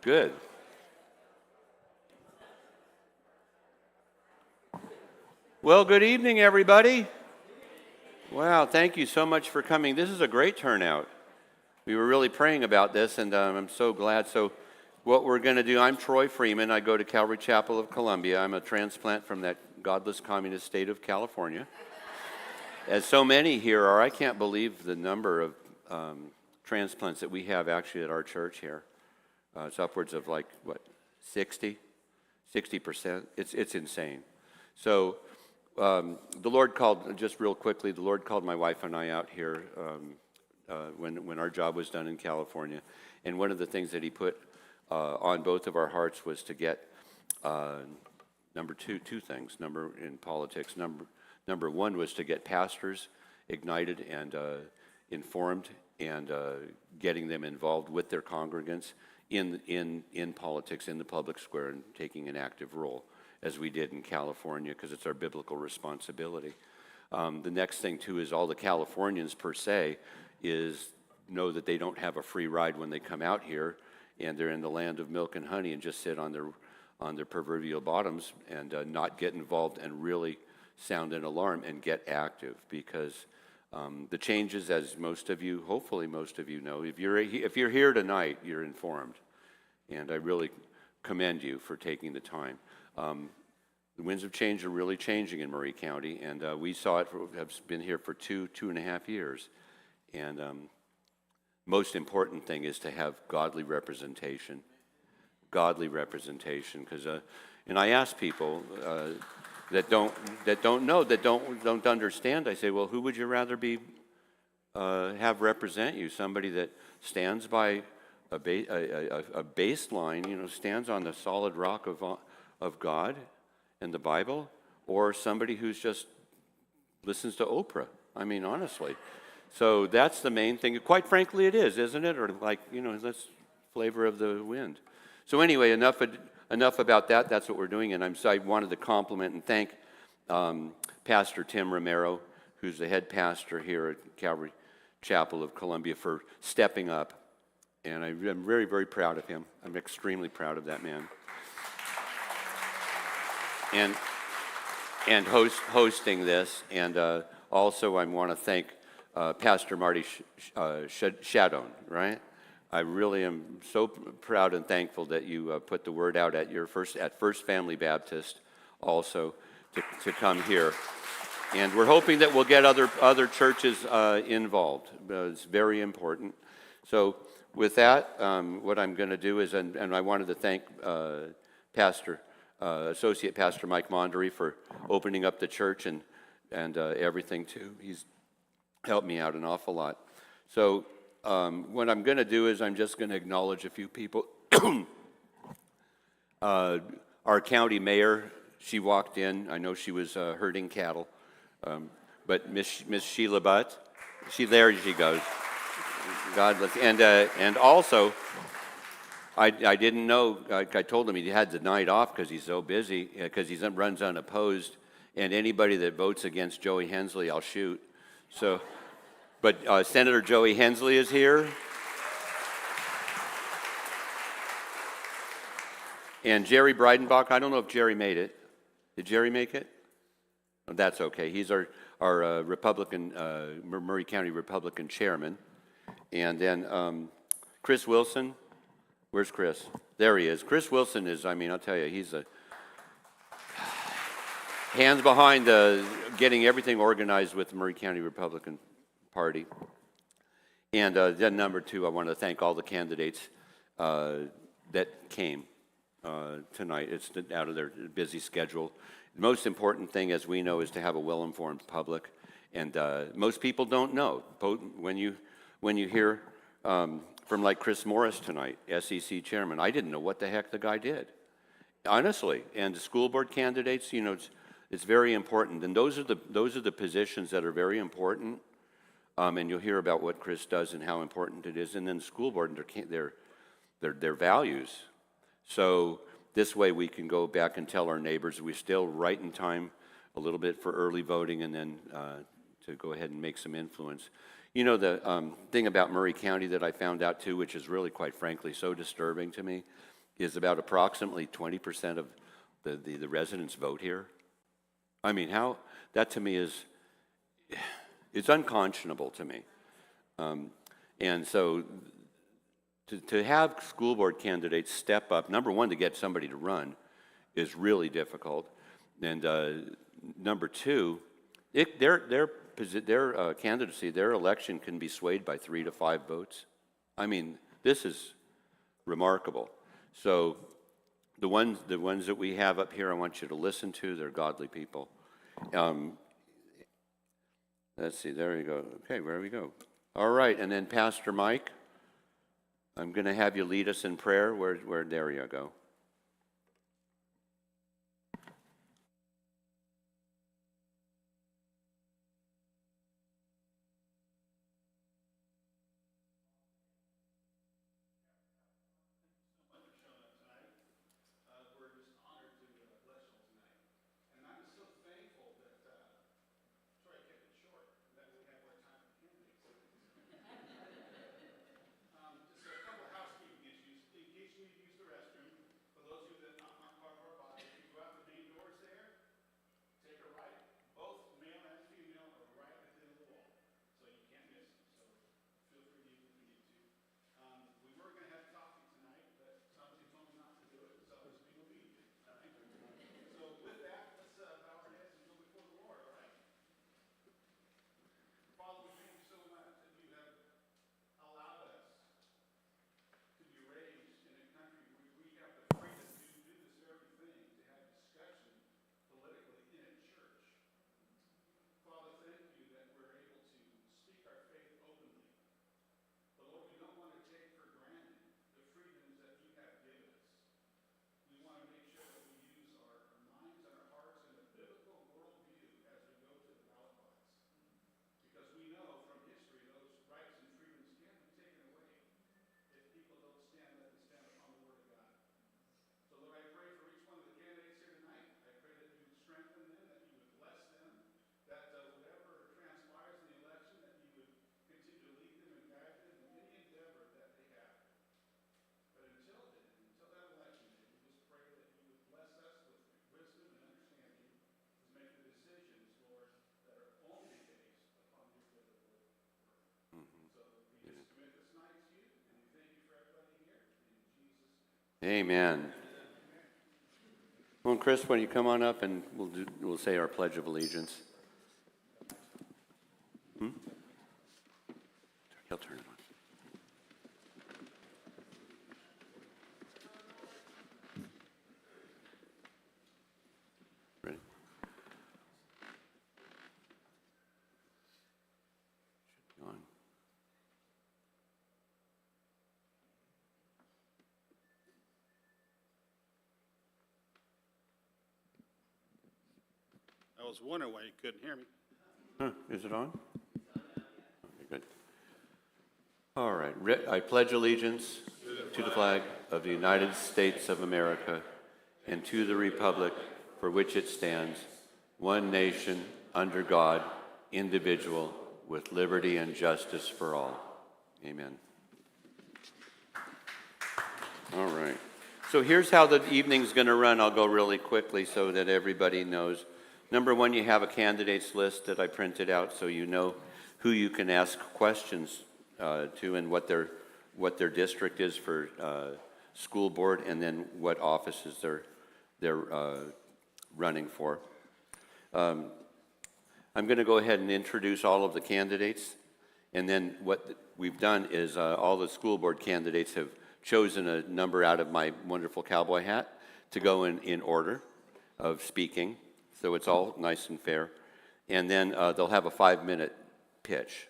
Good. Well, good evening, everybody. Wow, thank you so much for coming. This is a great turnout. We were really praying about this, and I'm so glad. So what we're going to do, I'm Troy Freeman. I go to Calvary Chapel of Columbia. I'm a transplant from that godless communist state of California. As so many here are, I can't believe the number of transplants that we have actually at our church here. It's upwards of 60%? It's insane. So the Lord called, just real quickly, the Lord called my wife and I out here when our job was done in California. And one of the things that he put on both of our hearts was to get two things. In politics. Number one was to get pastors ignited and informed and getting them involved with their congregants in politics, in the public square, and taking an active role, as we did in California, because it's our biblical responsibility. The next thing, too, is all the Californians, per se, know that they don't have a free ride when they come out here, and they're in the land of milk and honey and just sit on their proverbial bottoms and not get involved and really sound an alarm and get active, because the changes, as hopefully most of you know, if you're here tonight, you're informed, and I really commend you for taking the time. The winds of change are really changing in Maury County, and we saw it. Have been here for two and a half years, and most important thing is to have godly representation. Godly representation, because and I ask people that don't know, that don't understand. I say, well, who would you rather have represent you? Somebody that stands by a baseline, stands on the solid rock of God and the Bible, or somebody who's just listens to Oprah? I mean, honestly. So that's the main thing. Quite frankly, it is, isn't it? Or that's flavor of the wind. So anyway, enough about that. That's what we're doing, and I wanted to compliment and thank Pastor Tim Romero, who's the head pastor here at Calvary Chapel of Columbia, for stepping up, and I'm very, very proud of him. I'm extremely proud of that man. And hosting this, and also I want to thank Pastor Marty Shadone, right? I really am so proud and thankful that you put the word out at First Family Baptist also to come here. And we're hoping that we'll get other churches involved. It's very important. So with that, what I'm going to do is, and I wanted to thank Associate Pastor Mike Mondery for opening up the church and everything too. He's helped me out an awful lot. So what I'm going to do is I'm just going to acknowledge a few people. Our county mayor, she walked in. I know she was herding cattle, but Miss Sheila Butt, there she goes. God bless. And also, I didn't know. I told him he had the night off because he's so busy, because he runs unopposed, and anybody that votes against Joey Hensley, I'll shoot. So. But Senator Joey Hensley is here. And Jerry Breidenbach, I don't know if Jerry made it. Did Jerry make it? Oh, that's okay. He's our Republican, Maury County Republican chairman. And then Chris Wilson. Where's Chris? There he is. Chris Wilson is, I'll tell you, he's hands behind getting everything organized with the Maury County Republican Party. And then number two, I want to thank all the candidates that came tonight. It's out of their busy schedule. The most important thing, as we know, is to have a well-informed public. And most people don't know. When you hear from like Chris Morris tonight, SEC chairman, I didn't know what the heck the guy did, honestly. And the school board candidates, it's very important. And those are the positions that are very important. And you'll hear about what Chris does and how important it is. And then school board and their values. So this way we can go back and tell our neighbors we're still right in time a little bit for early voting, and then to go ahead and make some influence. The thing about Maury County that I found out too, which is really, quite frankly, so disturbing to me, is about approximately 20% of the residents vote here. I mean, how, that to me is, it's unconscionable to me. And so to have school board candidates step up, number one, to get somebody to run is really difficult. And number two, their candidacy, their election can be swayed by 3 to 5 votes. I mean, this is remarkable. So the ones that we have up here, I want you to listen to. They're godly people. Let's see, there you go. Okay, where we go. All right, and then Pastor Mike, I'm going to have you lead us in prayer. There you go. Amen. Well, Chris, when you come on up and we'll say our Pledge of Allegiance. He'll turn it on. Ready? Should be on. I was wondering why you couldn't hear me. Is it on? Okay, good. All right. I pledge allegiance to the flag of the United States of America and to the republic for which it stands, one nation, under God, indivisible, with liberty and justice for all. Amen. All right. So here's how the evening's going to run. I'll go really quickly so that everybody knows. Number one, you have a candidates list that I printed out so you know who you can ask questions to and what their district is for school board, and then what offices they're running for. I'm going to go ahead and introduce all of the candidates, and then what we've done is all the school board candidates have chosen a number out of my wonderful cowboy hat to go in order of speaking. So it's all nice and fair. And then they'll have a 5-minute pitch,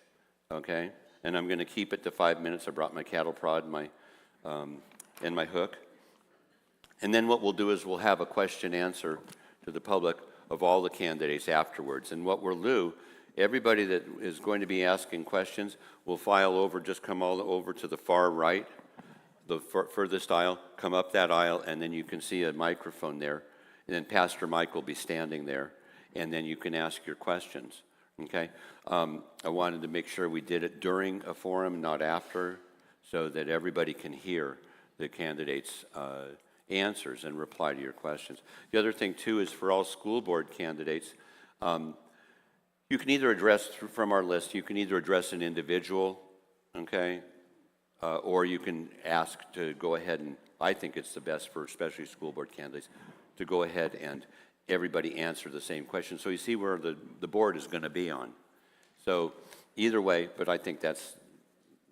okay? And I'm going to keep it to 5 minutes. I brought my cattle prod and my hook. And then what we'll do is we'll have a question answer to the public of all the candidates afterwards. And what we'll do, everybody that is going to be asking questions will file over, just come all over to the far right, the furthest aisle, come up that aisle, and then you can see a microphone there. And then Pastor Mike will be standing there, and then you can ask your questions, okay? I wanted to make sure we did it during a forum, not after, so that everybody can hear the candidates' answers and reply to your questions. The other thing, too, is for all school board candidates, you can either address, from our list, you can either address an individual, okay, or you can ask to go ahead and, I think it's the best for especially school board candidates, to go ahead and everybody answer the same question. So you see where the board is going to be on. So either way, but I think that's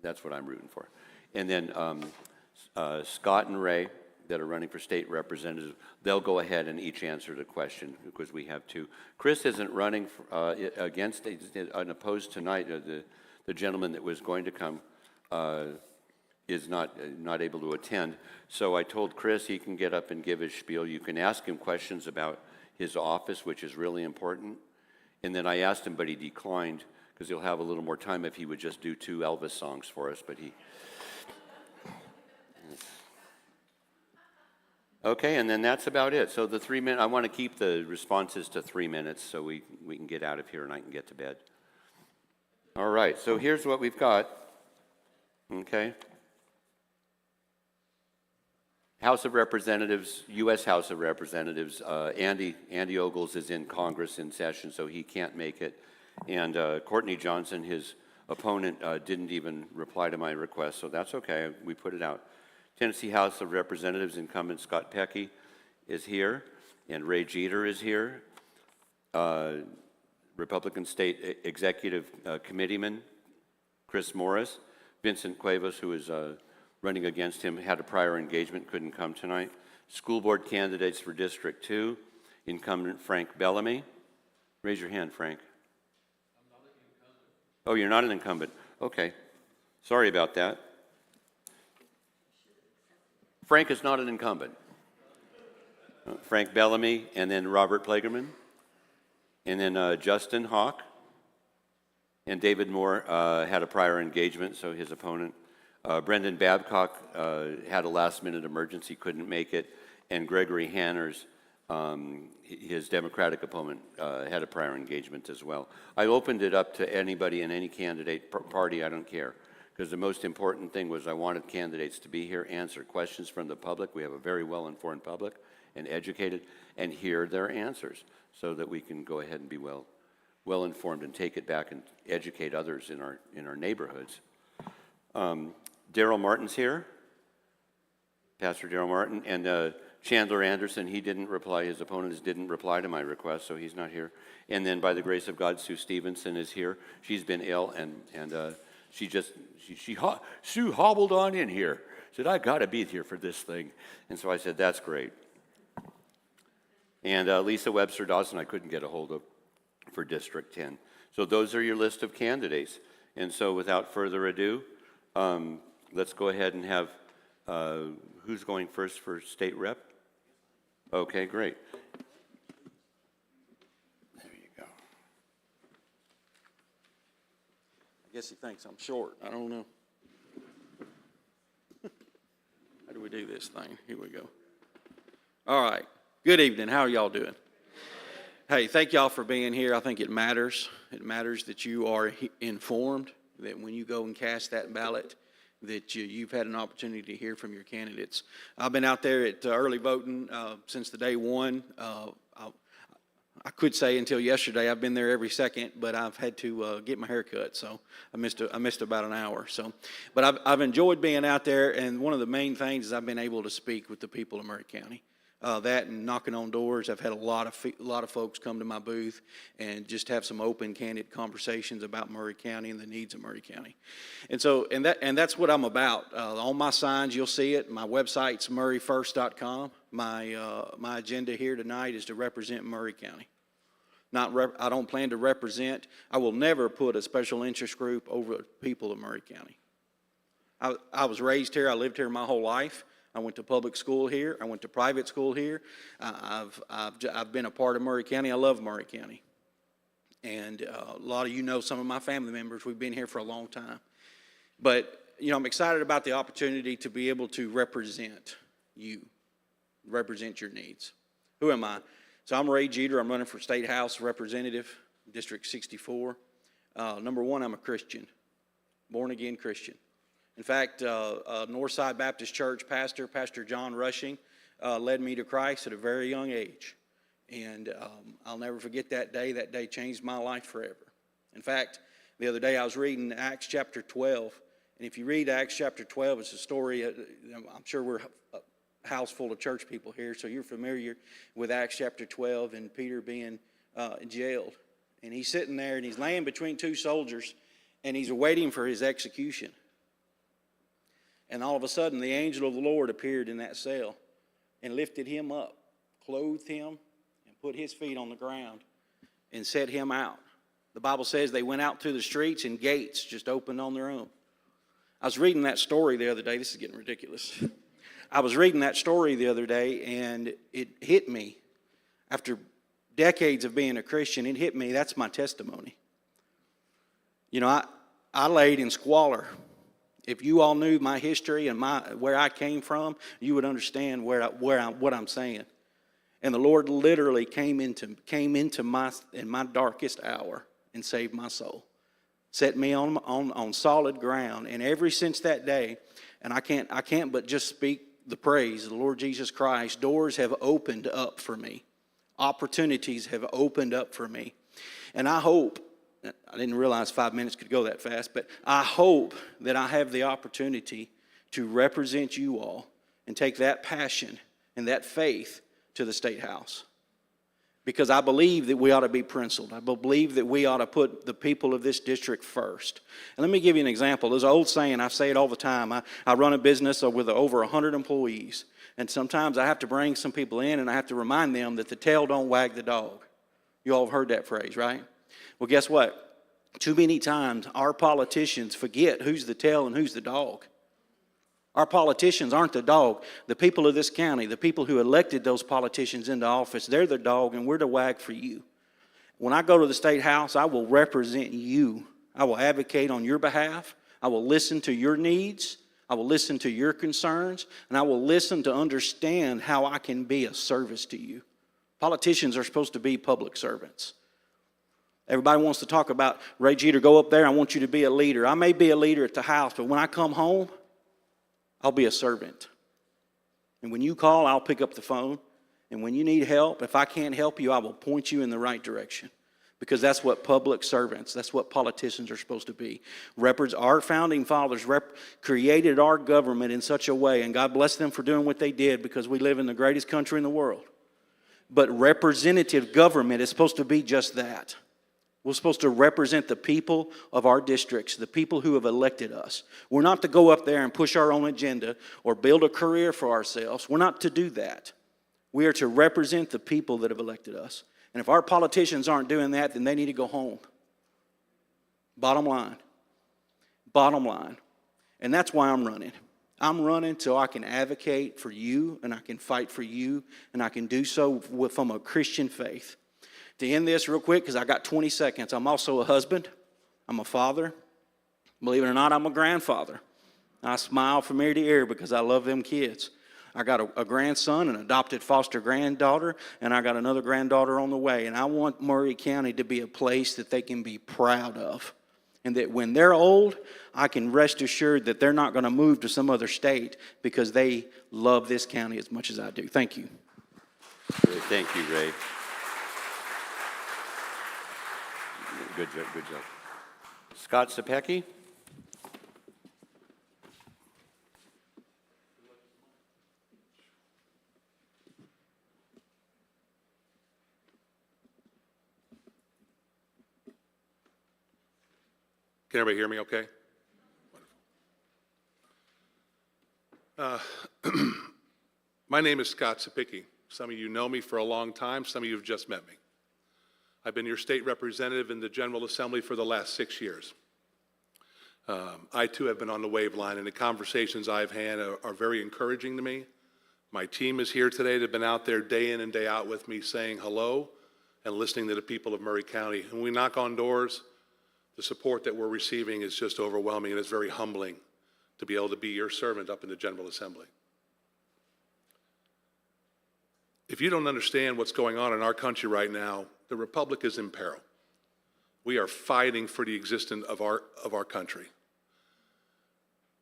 what I'm rooting for. And then Scott and Ray that are running for state representatives, they'll go ahead and each answer the question because we have two. Chris isn't running against, unopposed tonight. The gentleman that was going to come is not able to attend. So I told Chris he can get up and give his spiel. You can ask him questions about his office, which is really important. And then I asked him, but he declined because he'll have a little more time if he would just do 2 Elvis songs for us, but he... Okay, and then that's about it. So the 3 minute, I want to keep the responses to 3 minutes so we can get out of here and I can get to bed. All right, so here's what we've got. Okay. House of Representatives, U.S. House of Representatives, Andy Ogles is in Congress in session, so he can't make it. And Courtney Johnson, his opponent, didn't even reply to my request, so that's okay. We put it out. Tennessee House of Representatives incumbent Scott Pecky is here, and Ray Jeter is here. Republican State Executive Committeeman Chris Morris. Vincent Cuevas, who is running against him, had a prior engagement, couldn't come tonight. School board candidates for District 2, incumbent Frank Bellamy. Raise your hand, Frank. I'm not an incumbent. Oh, you're not an incumbent. Okay. Sorry about that. Frank is not an incumbent. Frank Bellamy, and then Robert Plagerman, and then Justin Hawk, and David Moore had a prior engagement, so his opponent. Brendan Babcock had a last-minute emergency, couldn't make it, and Gregory Hanners, his Democratic opponent, had a prior engagement as well. I opened it up to anybody and any candidate party, I don't care. Because the most important thing was I wanted candidates to be here, answer questions from the public. We have a very well-informed public and educated, and hear their answers so that we can go ahead and be well-informed and take it back and educate others in our neighborhoods. Darrell Martin's here, Pastor Darrell Martin, and Chandler Anderson, he didn't reply. His opponents didn't reply to my request, so he's not here. And then by the grace of God, Sue Stevenson is here. She's been ill, and Sue hobbled on in here, said, I got to be here for this thing. And so I said, that's great. And Lisa Webster Dawson, I couldn't get a hold of for District 10. So those are your list of candidates. And so without further ado, let's go ahead and have, who's going first for state rep? Okay, great. I guess he thinks I'm short. I don't know. How do we do this thing? Here we go. All right. Good evening. How are y'all doing? Hey, thank y'all for being here. I think it matters. It matters that you are informed, that when you go and cast that ballot, that you've had an opportunity to hear from your candidates. I've been out there at early voting since the day one. I could say until yesterday I've been there every second, but I've had to get my hair cut, so I missed about an hour. So, but I've enjoyed being out there, and one of the main things is I've been able to speak with the people of Maury County. That and knocking on doors. I've had a lot of folks come to my booth and just have some open, candid conversations about Maury County and the needs of Maury County. And so, and that's what I'm about. On my signs, you'll see it. My website's mauryfirst.com. My agenda here tonight is to represent Maury County. I don't plan to represent. I will never put a special interest group over people of Maury County. I was raised here. I lived here my whole life. I went to public school here. I went to private school here. I've been a part of Maury County. I love Maury County. And a lot of you know some of my family members. We've been here for a long time. But, you know, I'm excited about the opportunity to be able to represent you, represent your needs. Who am I? So I'm Ray Jeter. I'm running for State House Representative, District 64. Number one, I'm a Christian, born-again Christian. In fact, Northside Baptist Church pastor, Pastor John Rushing, led me to Christ at a very young age. And I'll never forget that day. That day changed my life forever. In fact, the other day I was reading Acts chapter 12. And if you read Acts chapter 12, it's a story. I'm sure we're a house full of church people here, so you're familiar with Acts chapter 12 and Peter being jailed. And he's sitting there and he's laying between two soldiers and he's waiting for his execution. And all of a sudden, the angel of the Lord appeared in that cell and lifted him up, clothed him, and put his feet on the ground and set him out. The Bible says they went out to the streets and gates just opened on their own. I was reading that story the other day. This is getting ridiculous. I was reading that story the other day, and it hit me. After decades of being a Christian, it hit me. That's my testimony. You know, I laid in squalor. If you all knew my history and where I came from, you would understand what I'm saying. And the Lord literally came into my darkest hour and saved my soul, set me on solid ground. And ever since that day, and I can't but just speak the praise of the Lord Jesus Christ, doors have opened up for me. Opportunities have opened up for me. And I hope, I didn't realize 5 minutes could go that fast, but I hope that I have the opportunity to represent you all and take that passion and that faith to the State House. Because I believe that we ought to be principled. I believe that we ought to put the people of this district first. And let me give you an example. There's an old saying, I say it all the time. I run a business with over 100 employees. And sometimes I have to bring some people in and I have to remind them that the tail don't wag the dog. You all have heard that phrase, right? Well, guess what? Too many times our politicians forget who's the tail and who's the dog. Our politicians aren't the dog. The people of this county, the people who elected those politicians into office, they're the dog and we're the wag for you. When I go to the State House, I will represent you. I will advocate on your behalf. I will listen to your needs. I will listen to your concerns. And I will listen to understand how I can be a service to you. Politicians are supposed to be public servants. Everybody wants to talk about, Ray Jeter, go up there, I want you to be a leader. I may be a leader at the house, but when I come home, I'll be a servant. And when you call, I'll pick up the phone. And when you need help, if I can't help you, I will point you in the right direction. Because that's what public servants, that's what politicians are supposed to be. Our founding fathers created our government in such a way, and God bless them for doing what they did because we live in the greatest country in the world. But representative government is supposed to be just that. We're supposed to represent the people of our districts, the people who have elected us. We're not to go up there and push our own agenda or build a career for ourselves. We're not to do that. We are to represent the people that have elected us. And if our politicians aren't doing that, then they need to go home. Bottom line. Bottom line. And that's why I'm running. I'm running so I can advocate for you and I can fight for you and I can do so from a Christian faith. To end this real quick, because I got 20 seconds, I'm also a husband. I'm a father. Believe it or not, I'm a grandfather. I smile from ear to ear because I love them kids. I got a grandson, an adopted foster granddaughter, and I got another granddaughter on the way. And I want Maury County to be a place that they can be proud of. And that when they're old, I can rest assured that they're not going to move to some other state because they love this county as much as I do. Thank you. Great. Thank you, Ray. Good job, good job. Scott Sapecki? Can everybody hear me okay? My name is Scott Sapecki. Some of you know me for a long time. Some of you have just met me. I've been your state representative in the General Assembly for the last 6 years. I too have been on the wave line, and the conversations I've had are very encouraging to me. My team is here today. They've been out there day in and day out with me saying hello and listening to the people of Maury County. And when we knock on doors, the support that we're receiving is just overwhelming, and it's very humbling to be able to be your servant up in the General Assembly. If you don't understand what's going on in our country right now, the Republic is in peril. We are fighting for the existence of our country.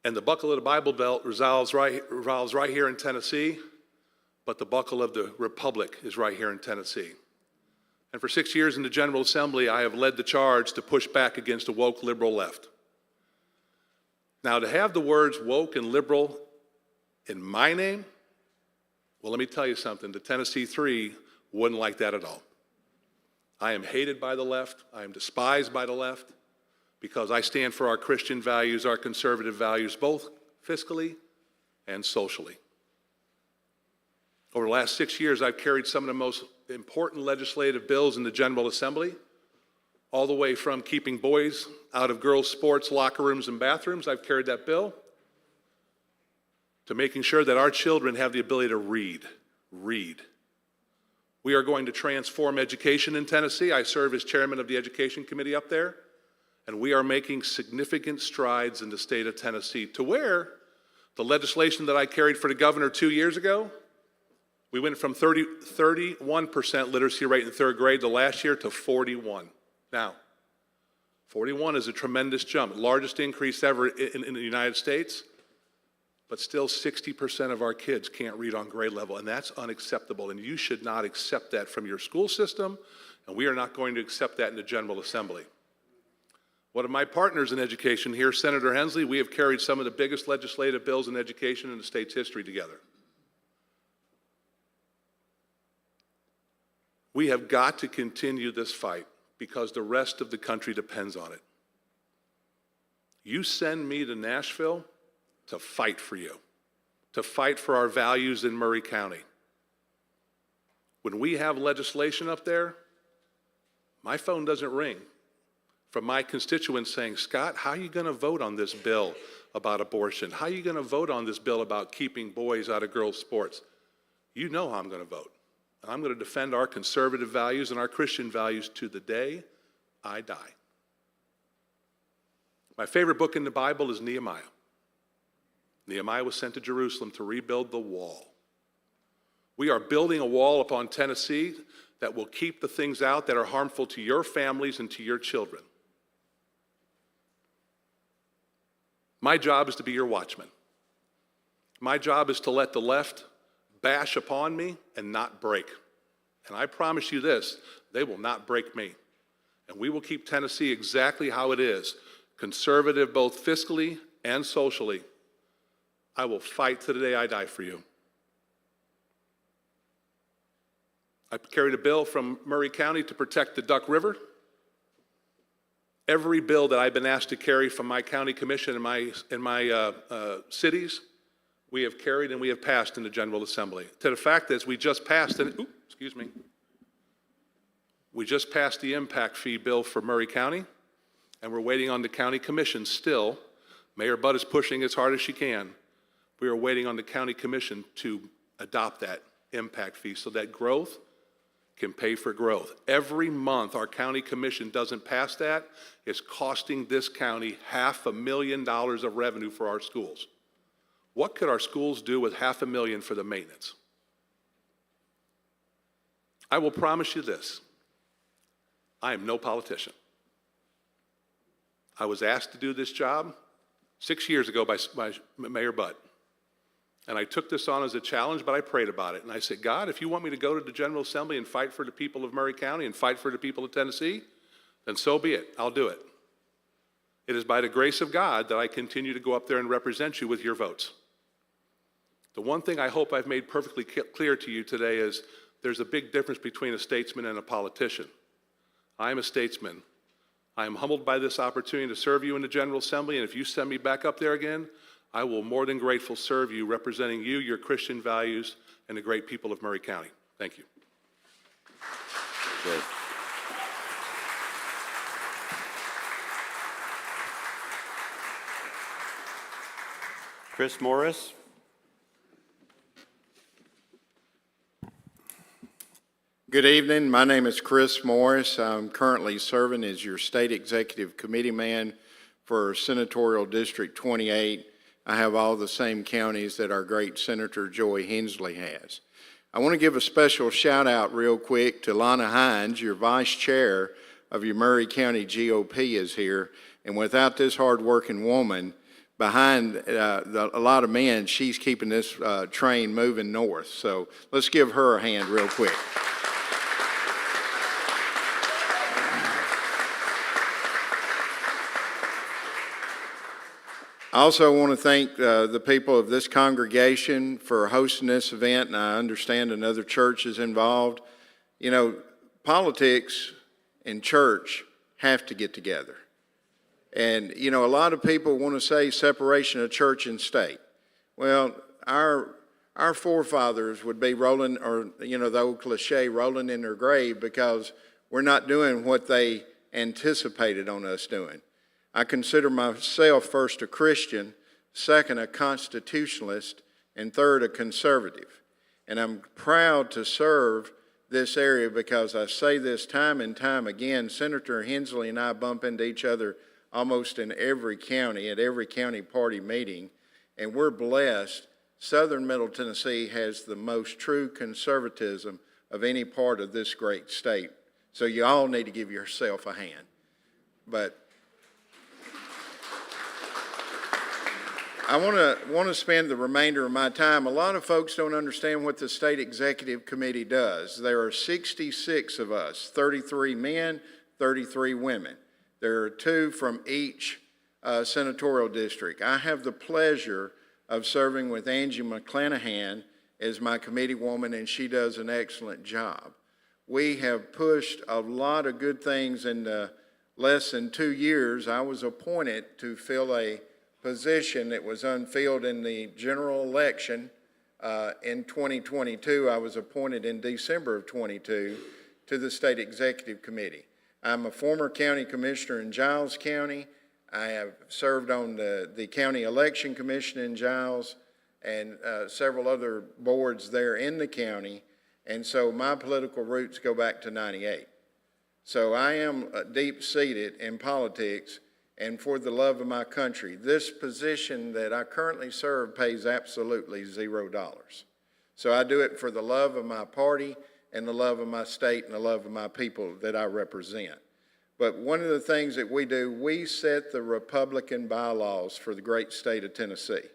And the buckle of the Bible Belt revolves right here in Tennessee, but the buckle of the Republic is right here in Tennessee. And for 6 years in the General Assembly, I have led the charge to push back against a woke liberal left. Now, to have the words woke and liberal in my name, well, let me tell you something. The Tennessee Three wouldn't like that at all. I am hated by the left. I am despised by the left because I stand for our Christian values, our conservative values, both fiscally and socially. Over the last 6 years, I've carried some of the most important legislative bills in the General Assembly, all the way from keeping boys out of girls' sports locker rooms and bathrooms. I've carried that bill, to making sure that our children have the ability to read. We are going to transform education in Tennessee. I serve as chairman of the Education Committee up there, and we are making significant strides in the state of Tennessee to where the legislation that I carried for the governor 2 years ago, we went from 31% literacy rate in third grade the last year to 41. Now, 41 is a tremendous jump, largest increase ever in the United States. But still 60% of our kids can't read on grade level, and that's unacceptable, and you should not accept that from your school system, and we are not going to accept that in the General Assembly. One of my partners in education here, Senator Hensley, we have carried some of the biggest legislative bills in education in the state's history together. We have got to continue this fight because the rest of the country depends on it. You send me to Nashville to fight for you, to fight for our values in Maury County. When we have legislation up there, my phone doesn't ring from my constituents saying, Scott, how are you going to vote on this bill about abortion? How are you going to vote on this bill about keeping boys out of girls' sports? You know how I'm going to vote. And I'm going to defend our conservative values and our Christian values to the day I die. My favorite book in the Bible is Nehemiah. Nehemiah was sent to Jerusalem to rebuild the wall. We are building a wall upon Tennessee that will keep the things out that are harmful to your families and to your children. My job is to be your watchman. My job is to let the left bash upon me and not break. And I promise you this, they will not break me. And we will keep Tennessee exactly how it is, conservative both fiscally and socially. I will fight to the day I die for you. I carried a bill from Maury County to protect the Duck River. Every bill that I've been asked to carry from my county commission in my cities, we have carried and we have passed in the General Assembly. To the fact that we just passed, we just passed the impact fee bill for Maury County, and we're waiting on the county commission still. Mayor Budd is pushing as hard as she can. We are waiting on the county commission to adopt that impact fee so that growth can pay for growth. Every month our county commission doesn't pass that, it's costing this county $500,000 of revenue for our schools. What could our schools do with $500,000 for the maintenance? I will promise you this, I am no politician. I was asked to do this job 6 years ago by Mayor Budd. And I took this on as a challenge, but I prayed about it. And I said, God, if you want me to go to the General Assembly and fight for the people of Maury County and fight for the people of Tennessee, then so be it. I'll do it. It is by the grace of God that I continue to go up there and represent you with your votes. The one thing I hope I've made perfectly clear to you today is there's a big difference between a statesman and a politician. I am a statesman. I am humbled by this opportunity to serve you in the General Assembly, and if you send me back up there again, I will more than grateful serve you, representing you, your Christian values, and the great people of Maury County. Thank you. Good. Chris Morris. Good evening. My name is Chris Morris. I'm currently serving as your State Executive Committee man for Senatorial District 28. I have all the same counties that our great Senator Joy Hensley has. I want to give a special shout out real quick to Lana Hines, your Vice Chair of your Maury County GOP is here. And without this hard-working woman, behind a lot of men, she's keeping this train moving north. So let's give her a hand real quick. I also want to thank the people of this congregation for hosting this event, and I understand another church is involved. You know, politics and church have to get together. And, you know, a lot of people want to say separation of church and state. Well, our forefathers would be rolling, or, you know, the old cliche, rolling in their grave because we're not doing what they anticipated on us doing. I consider myself first a Christian, second a constitutionalist, and third a conservative. And I'm proud to serve this area because I say this time and time again. Senator Hensley and I bump into each other almost in every county, at every county party meeting, and we're blessed. Southern Middle Tennessee has the most true conservatism of any part of this great state. So you all need to give yourself a hand. But I want to spend the remainder of my time. A lot of folks don't understand what the State Executive Committee does. There are 66 of us, 33 men, 33 women. There are 2 from each senatorial district. I have the pleasure of serving with Angie McClanahan as my committee woman, and she does an excellent job. We have pushed a lot of good things in less than 2 years. I was appointed to fill a position that was unfilled in the general election in 2022. I was appointed in December of 22 to the State Executive Committee. I'm a former county commissioner in Giles County. I have served on the County Election Commission in Giles and several other boards there in the county. And so my political roots go back to '98. So I am deep-seated in politics and for the love of my country. This position that I currently serve pays absolutely $0. So I do it for the love of my party and the love of my state and the love of my people that I represent. But one of the things that we do, we set the Republican bylaws for the great state of Tennessee.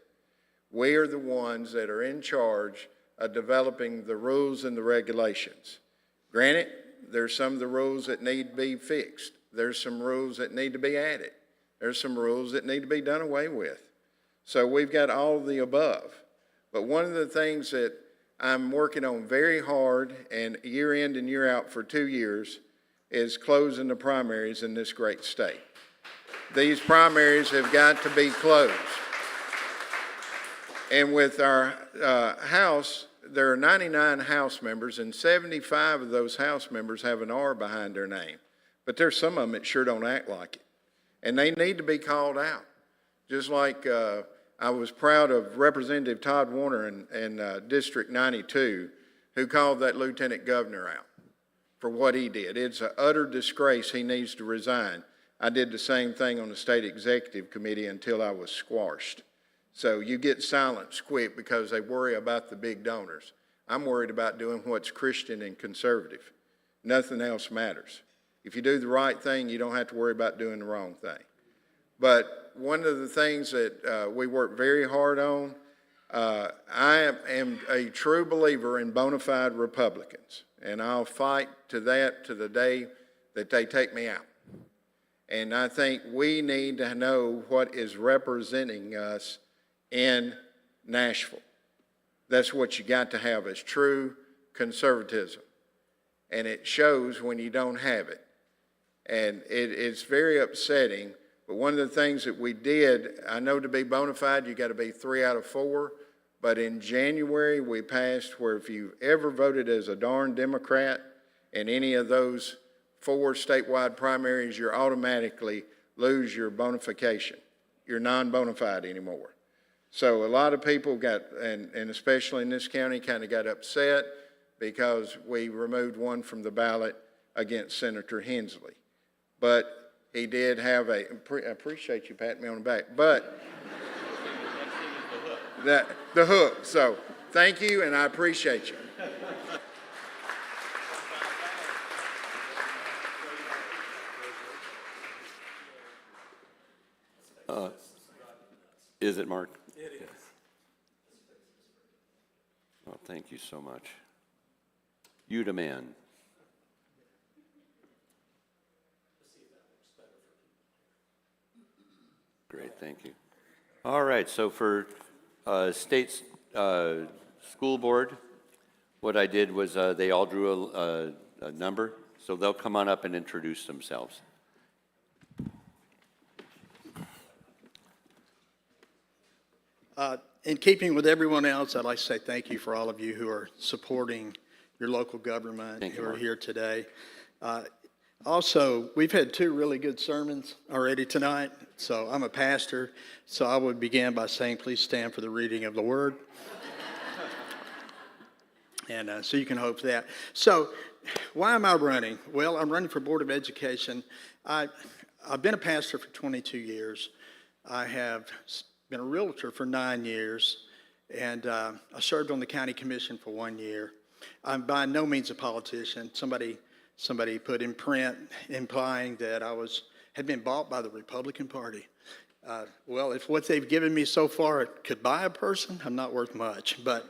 We are the ones that are in charge of developing the rules and the regulations. Granted, there's some of the rules that need to be fixed. There's some rules that need to be added. There's some rules that need to be done away with. So we've got all of the above. But one of the things that I'm working on very hard and year in and year out for 2 years is closing the primaries in this great state. These primaries have got to be closed. And with our House, there are 99 House members, and 75 of those House members have an R behind their name. But there's some of them that sure don't act like it. And they need to be called out. Just like I was proud of Representative Todd Warner in District 92, who called that lieutenant governor out for what he did. It's an utter disgrace. He needs to resign. I did the same thing on the State Executive Committee until I was squashed. So you get silenced quick because they worry about the big donors. I'm worried about doing what's Christian and conservative. Nothing else matters. If you do the right thing, you don't have to worry about doing the wrong thing. But one of the things that we work very hard on, I am a true believer in bona fide Republicans, and I'll fight to that to the day that they take me out. And I think we need to know what is representing us in Nashville. That's what you got to have, is true conservatism. And it shows when you don't have it. And it's very upsetting. But one of the things that we did, I know to be bona fide, you got to be 3 out of 4. But in January, we passed where if you ever voted as a darn Democrat in any of those 4 statewide primaries, you automatically lose your bonification. You're non-bona fide anymore. So a lot of people got, and especially in this county, kind of got upset because we removed one from the ballot against Senator Hensley. But he did have I appreciate you patting me on the back, but the hook. So thank you, and I appreciate you. Is it, Mark? It is. Well, thank you so much. You demand. Great, thank you. All right, so for state school board, what I did was they all drew a number, so they'll come on up and introduce themselves. In keeping with everyone else, I'd like to say thank you for all of you who are supporting your local government, Thank you, who are Mark. here today. Also, we've had two really good sermons already tonight. So I'm a pastor, so I would begin by saying, please stand for the reading of the word. And so you can hope for that. So why am I running? Well, I'm running for Board of Education. I've been a pastor for 22 years. I have been a realtor for 9 years, and I served on the county commission for 1 year. I'm by no means a politician. Somebody put in print implying that I had been bought by the Republican Party. Well, if what they've given me so far could buy a person, I'm not worth much, but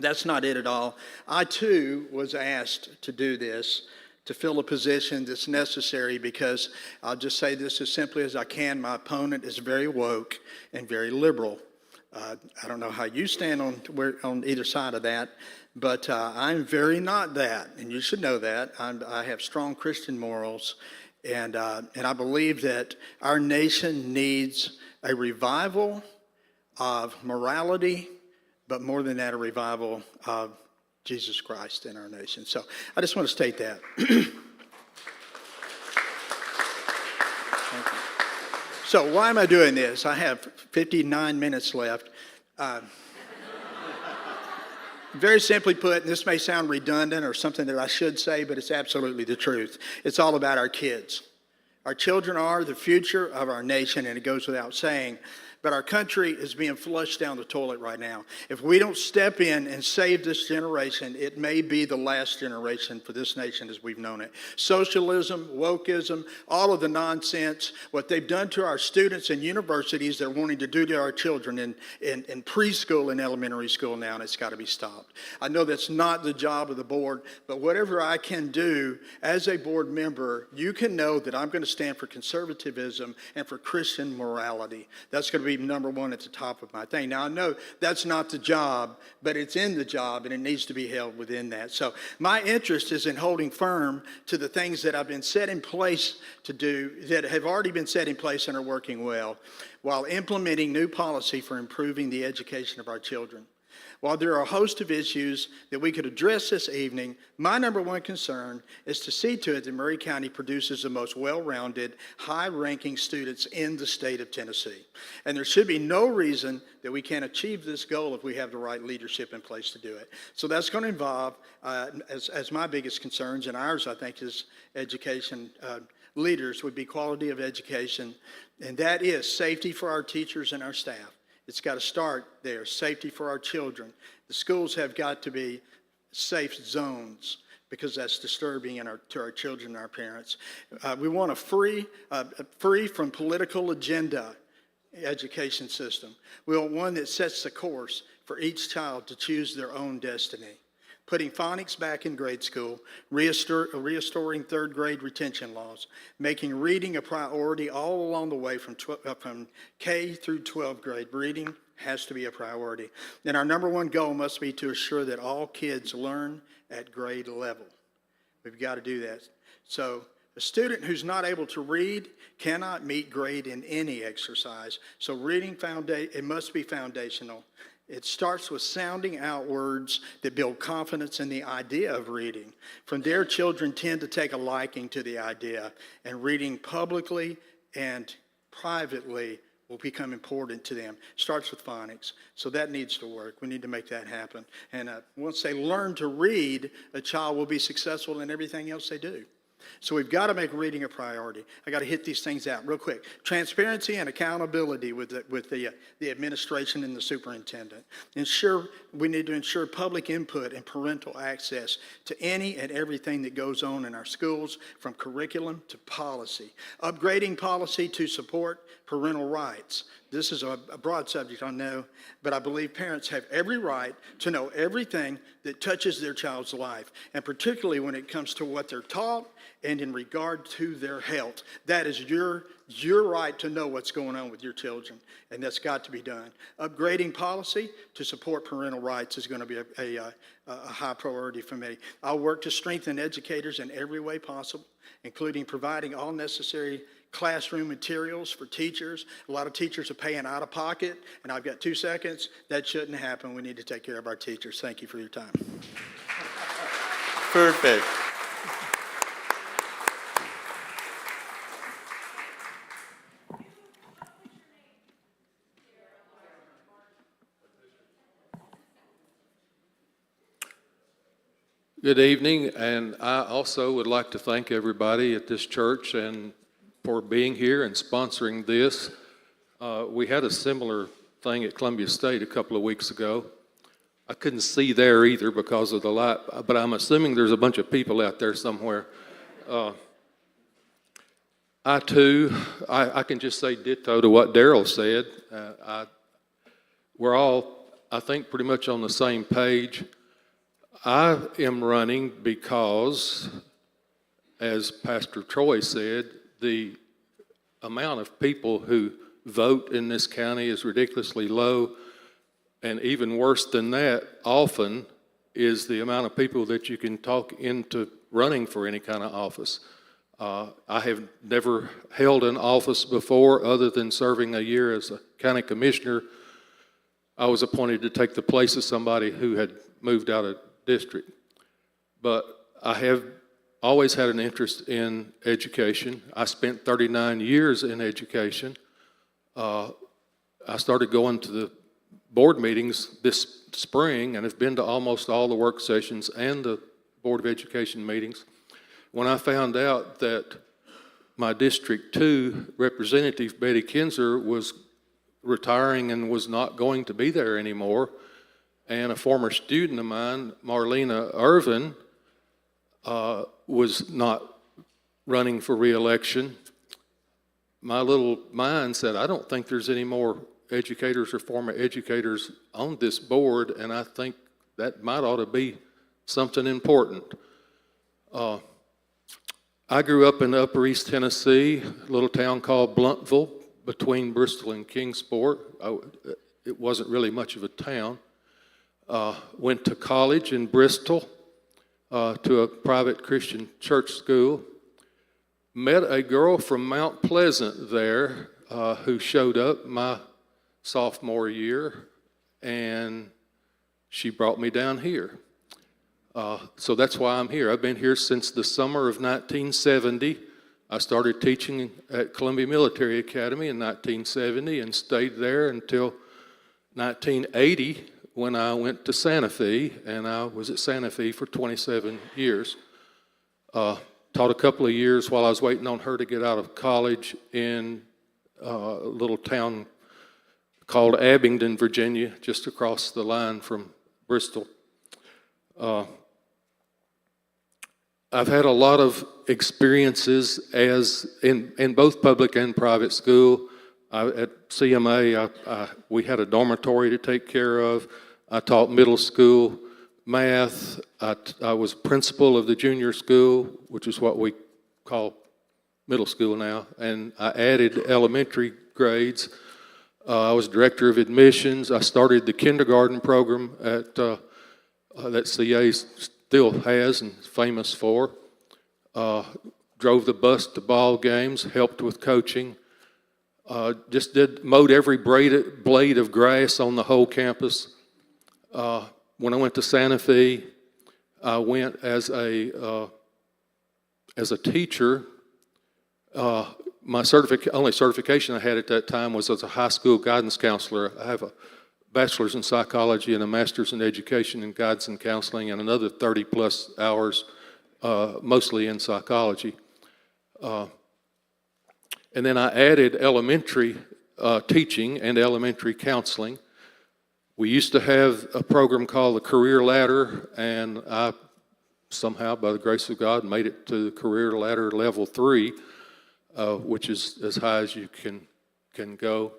that's not it at all. I, too, was asked to do this, to fill a position that's necessary because I'll just say this as simply as I can. My opponent is very woke and very liberal. I don't know how you stand on either side of that, but I'm very not that, and you should know that. I have strong Christian morals, and I believe that our nation needs a revival of morality, but more than that, a revival of Jesus Christ in our nation. So I just want to state that. So why am I doing this? I have 59 minutes left. Very simply put, and this may sound redundant or something that I should say, but it's absolutely the truth. It's all about our kids. Our children are the future of our nation, and it goes without saying. But our country is being flushed down the toilet right now. If we don't step in and save this generation, it may be the last generation for this nation as we've known it. Socialism, wokeism, all of the nonsense, what they've done to our students in universities, they're wanting to do to our children in preschool and elementary school now, and it's got to be stopped. I know that's not the job of the board, but whatever I can do as a board member, you can know that I'm going to stand for conservatism and for Christian morality. That's going to be number one at the top of my thing. Now, I know that's not the job, but it's in the job, and it needs to be held within that. So my interest is in holding firm to the things that I've been set in place to do, that have already been set in place and are working well, while implementing new policy for improving the education of our children. While there are a host of issues that we could address this evening, my number one concern is to see to it that Maury County produces the most well-rounded, high-ranking students in the state of Tennessee. And there should be no reason that we can't achieve this goal if we have the right leadership in place to do it. So that's going to involve, as my biggest concerns, and ours, I think, is education leaders, would be quality of education, and that is safety for our teachers and our staff. It's got to start there, safety for our children. The schools have got to be safe zones because that's disturbing to our children and our parents. We want a free from political agenda education system. We want one that sets the course for each child to choose their own destiny. Putting phonics back in grade school, restoring third grade retention laws, making reading a priority all along the way from K through 12th grade. Reading has to be a priority. And our number one goal must be to assure that all kids learn at grade level. We've got to do that. So a student who's not able to read cannot meet grade in any exercise. So reading it must be foundational. It starts with sounding out words that build confidence in the idea of reading. From there, children tend to take a liking to the idea, and reading publicly and privately will become important to them. Starts with phonics, so that needs to work. We need to make that happen. And once they learn to read, a child will be successful in everything else they do. So we've got to make reading a priority. I got to hit these things out real quick. Transparency and accountability with the administration and the superintendent. We need to ensure public input and parental access to any and everything that goes on in our schools, from curriculum to policy. Upgrading policy to support parental rights. This is a broad subject, I know, but I believe parents have every right to know everything that touches their child's life, and particularly when it comes to what they're taught and in regard to their health. That is your right to know what's going on with your children, and that's got to be done. Upgrading policy to support parental rights is going to be a high priority for me. I'll work to strengthen educators in every way possible, including providing all necessary classroom materials for teachers. A lot of teachers are paying out of pocket, and I've got 2 seconds. That shouldn't happen. We need to take care of our teachers. Thank you for your time. Perfect. Good evening, and I also would like to thank everybody at this church and for being here and sponsoring this. We had a similar thing at Columbia State a couple of weeks ago. I couldn't see there either because of the light, but I'm assuming there's a bunch of people out there somewhere. I can just say ditto to what Darrell said. We're all, I think, pretty much on the same page. I am running because, as Pastor Troy said, the amount of people who vote in this county is ridiculously low, and even worse than that, often, is the amount of people that you can talk into running for any kind of office. I have never held an office before other than serving a year as a county commissioner. I was appointed to take the place of somebody who had moved out of district. But I have always had an interest in education. I spent 39 years in education. I started going to the board meetings this spring and have been to almost all the work sessions and the Board of Education meetings. When I found out that my District 2 representative, Betty Kinzer, was retiring and was not going to be there anymore, and a former student of mine, Marlena Irvin, was not running for re-election, my little mind said, I don't think there's any more educators or former educators on this board, and I think that might ought to be something important. I grew up in Upper East Tennessee, a little town called Bluntville, between Bristol and Kingsport. It wasn't really much of a town. Went to college in Bristol, to a private Christian church school. Met a girl from Mount Pleasant there who showed up my sophomore year, and she brought me down here. So that's why I'm here. I've been here since the summer of 1970. I started teaching at Columbia Military Academy in 1970 and stayed there until 1980 when I went to Santa Fe, and I was at Santa Fe for 27 years. Taught a couple of years while I was waiting on her to get out of college in a little town called Abingdon, Virginia, just across the line from Bristol. I've had a lot of experiences as in both public and private school. At CMA, we had a dormitory to take care of. I taught middle school math. I was principal of the junior school, which is what we call middle school now, and I added elementary grades. I was director of admissions. I started the kindergarten program at that CA still has and is famous for. Drove the bus to ball games, helped with coaching. Just mowed every blade of grass on the whole campus. When I went to Santa Fe, I went as a teacher. My only certification I had at that time was as a high school guidance counselor. I have a bachelor's in psychology and a master's in education and guidance and counseling and another 30-plus hours mostly in psychology. And then I added elementary teaching and elementary counseling. We used to have a program called the Career Ladder, and I somehow, by the grace of God, made it to the Career Ladder Level 3, which is as high as you can go.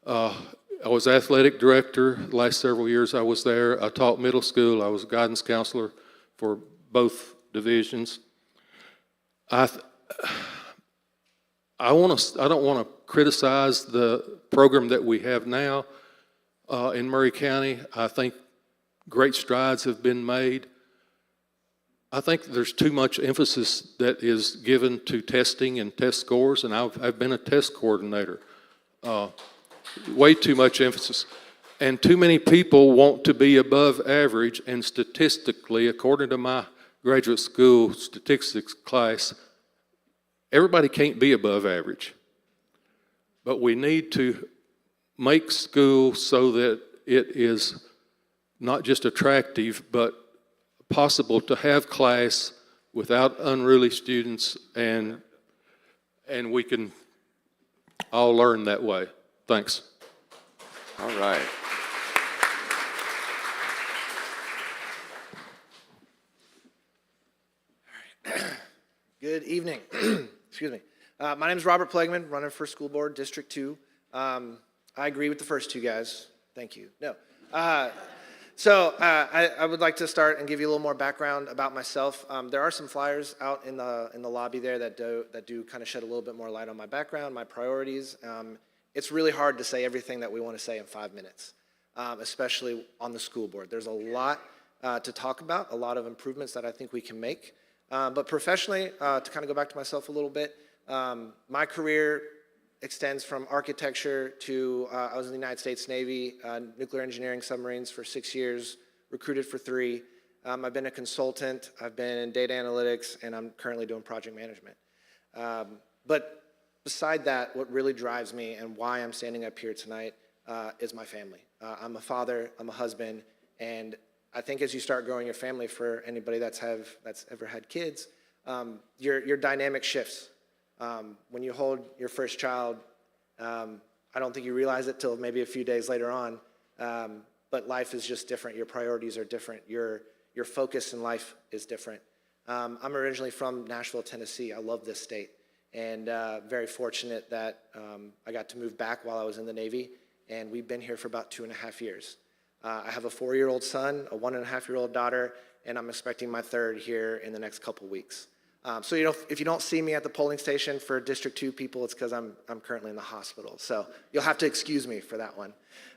I was athletic director the last several years I was there. I taught middle school. I was a guidance counselor for both divisions. I don't want to criticize the program that we have now in Maury County. I think great strides have been made. I think there's too much emphasis that is given to testing and test scores, and I've been a test coordinator. Way too much emphasis. And too many people want to be above average, and statistically, according to my graduate school statistics class, everybody can't be above average. But we need to make school so that it is not just attractive, but possible to have class without unruly students, and we can all learn that way. Thanks. All right. Good evening. Excuse me. My name is Robert Plegman, running for school board, District 2. I agree with the first two guys. Thank you. No. I would like to start and give you a little more background about myself. There are some flyers out in the lobby there that do kind of shed a little bit more light on my background, my priorities. It's really hard to say everything that we want to say in 5 minutes, especially on the school board. There's a lot to talk about, a lot of improvements that I think we can make. But professionally, to kind of go back to myself a little bit, my career extends from architecture to, I was in the United States Navy, nuclear engineering submarines for 6 years, recruited for 3. I've been a consultant, I've been in data analytics, and I'm currently doing project management. But beside that, what really drives me and why I'm standing up here tonight is my family. I'm a father, I'm a husband, and I think as you start growing your family, for anybody that's ever had kids, your dynamic shifts. When you hold your first child, I don't think you realize it till maybe a few days later on, but life is just different. Your priorities are different. Your focus in life is different. I'm originally from Nashville, Tennessee. I love this state, and very fortunate that I got to move back while I was in the Navy, and we've been here for about 2.5 years. I have a 4-year-old son, a 1.5-year-old daughter, and I'm expecting my third here in the next couple weeks. So if you don't see me at the polling station for District 2 people, it's because I'm currently in the hospital. So you'll have to excuse me for that one.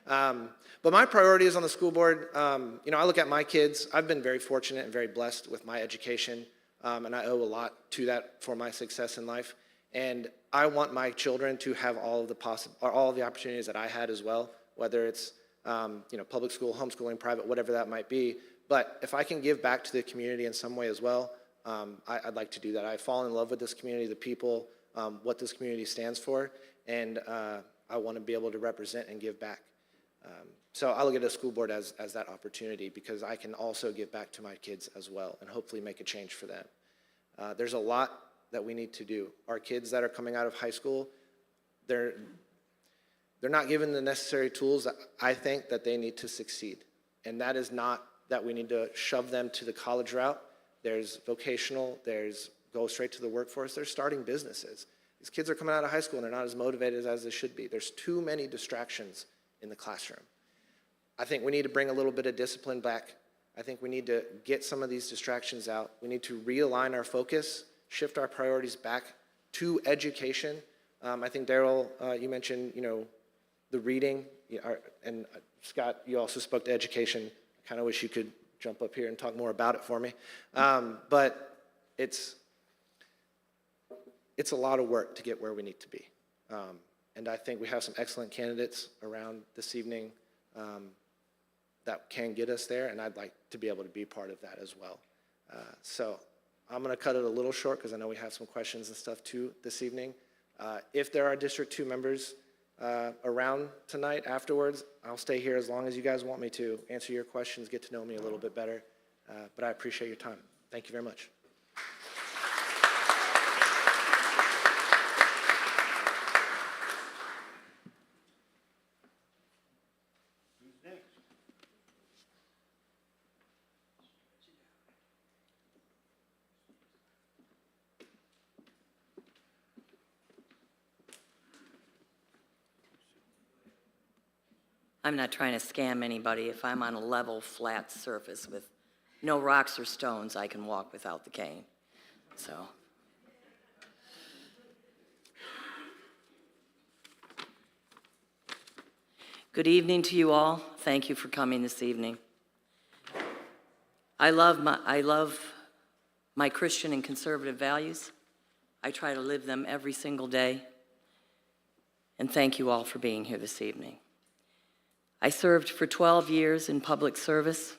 But my priorities on the school board, I look at my kids. I've been very fortunate and very blessed with my education, and I owe a lot to that for my success in life. And I want my children to have all of the opportunities that I had as well, whether it's public school, homeschooling, private, whatever that might be. But if I can give back to the community in some way as well, I'd like to do that. I fall in love with this community, the people, what this community stands for, and I want to be able to represent and give back. So I look at the school board as that opportunity, because I can also give back to my kids as well and hopefully make a change for them. There's a lot that we need to do. Our kids that are coming out of high school, they're not given the necessary tools that I think that they need to succeed. And that is not that we need to shove them to the college route. There's vocational, there's go straight to the workforce, there's starting businesses. These kids are coming out of high school and they're not as motivated as they should be. There's too many distractions in the classroom. I think we need to bring a little bit of discipline back. I think we need to get some of these distractions out. We need to realign our focus, shift our priorities back to education. I think, Daryl, you mentioned, the reading, and Scott, you also spoke to education. I kind of wish you could jump up here and talk more about it for me. But it's a lot of work to get where we need to be. And I think we have some excellent candidates around this evening that can get us there, and I'd like to be able to be part of that as well. So I'm going to cut it a little short because I know we have some questions and stuff too this evening. If there are District 2 members around tonight afterwards, I'll stay here as long as you guys want me to answer your questions, get to know me a little bit better. But I appreciate your time. Thank you very much. I'm not trying to scam anybody. If I'm on a level, flat surface with no rocks or stones, I can walk without the cane. So. Good evening to you all. Thank you for coming this evening. I love my Christian and conservative values. I try to live them every single day. And thank you all for being here this evening. I served for 12 years in public service.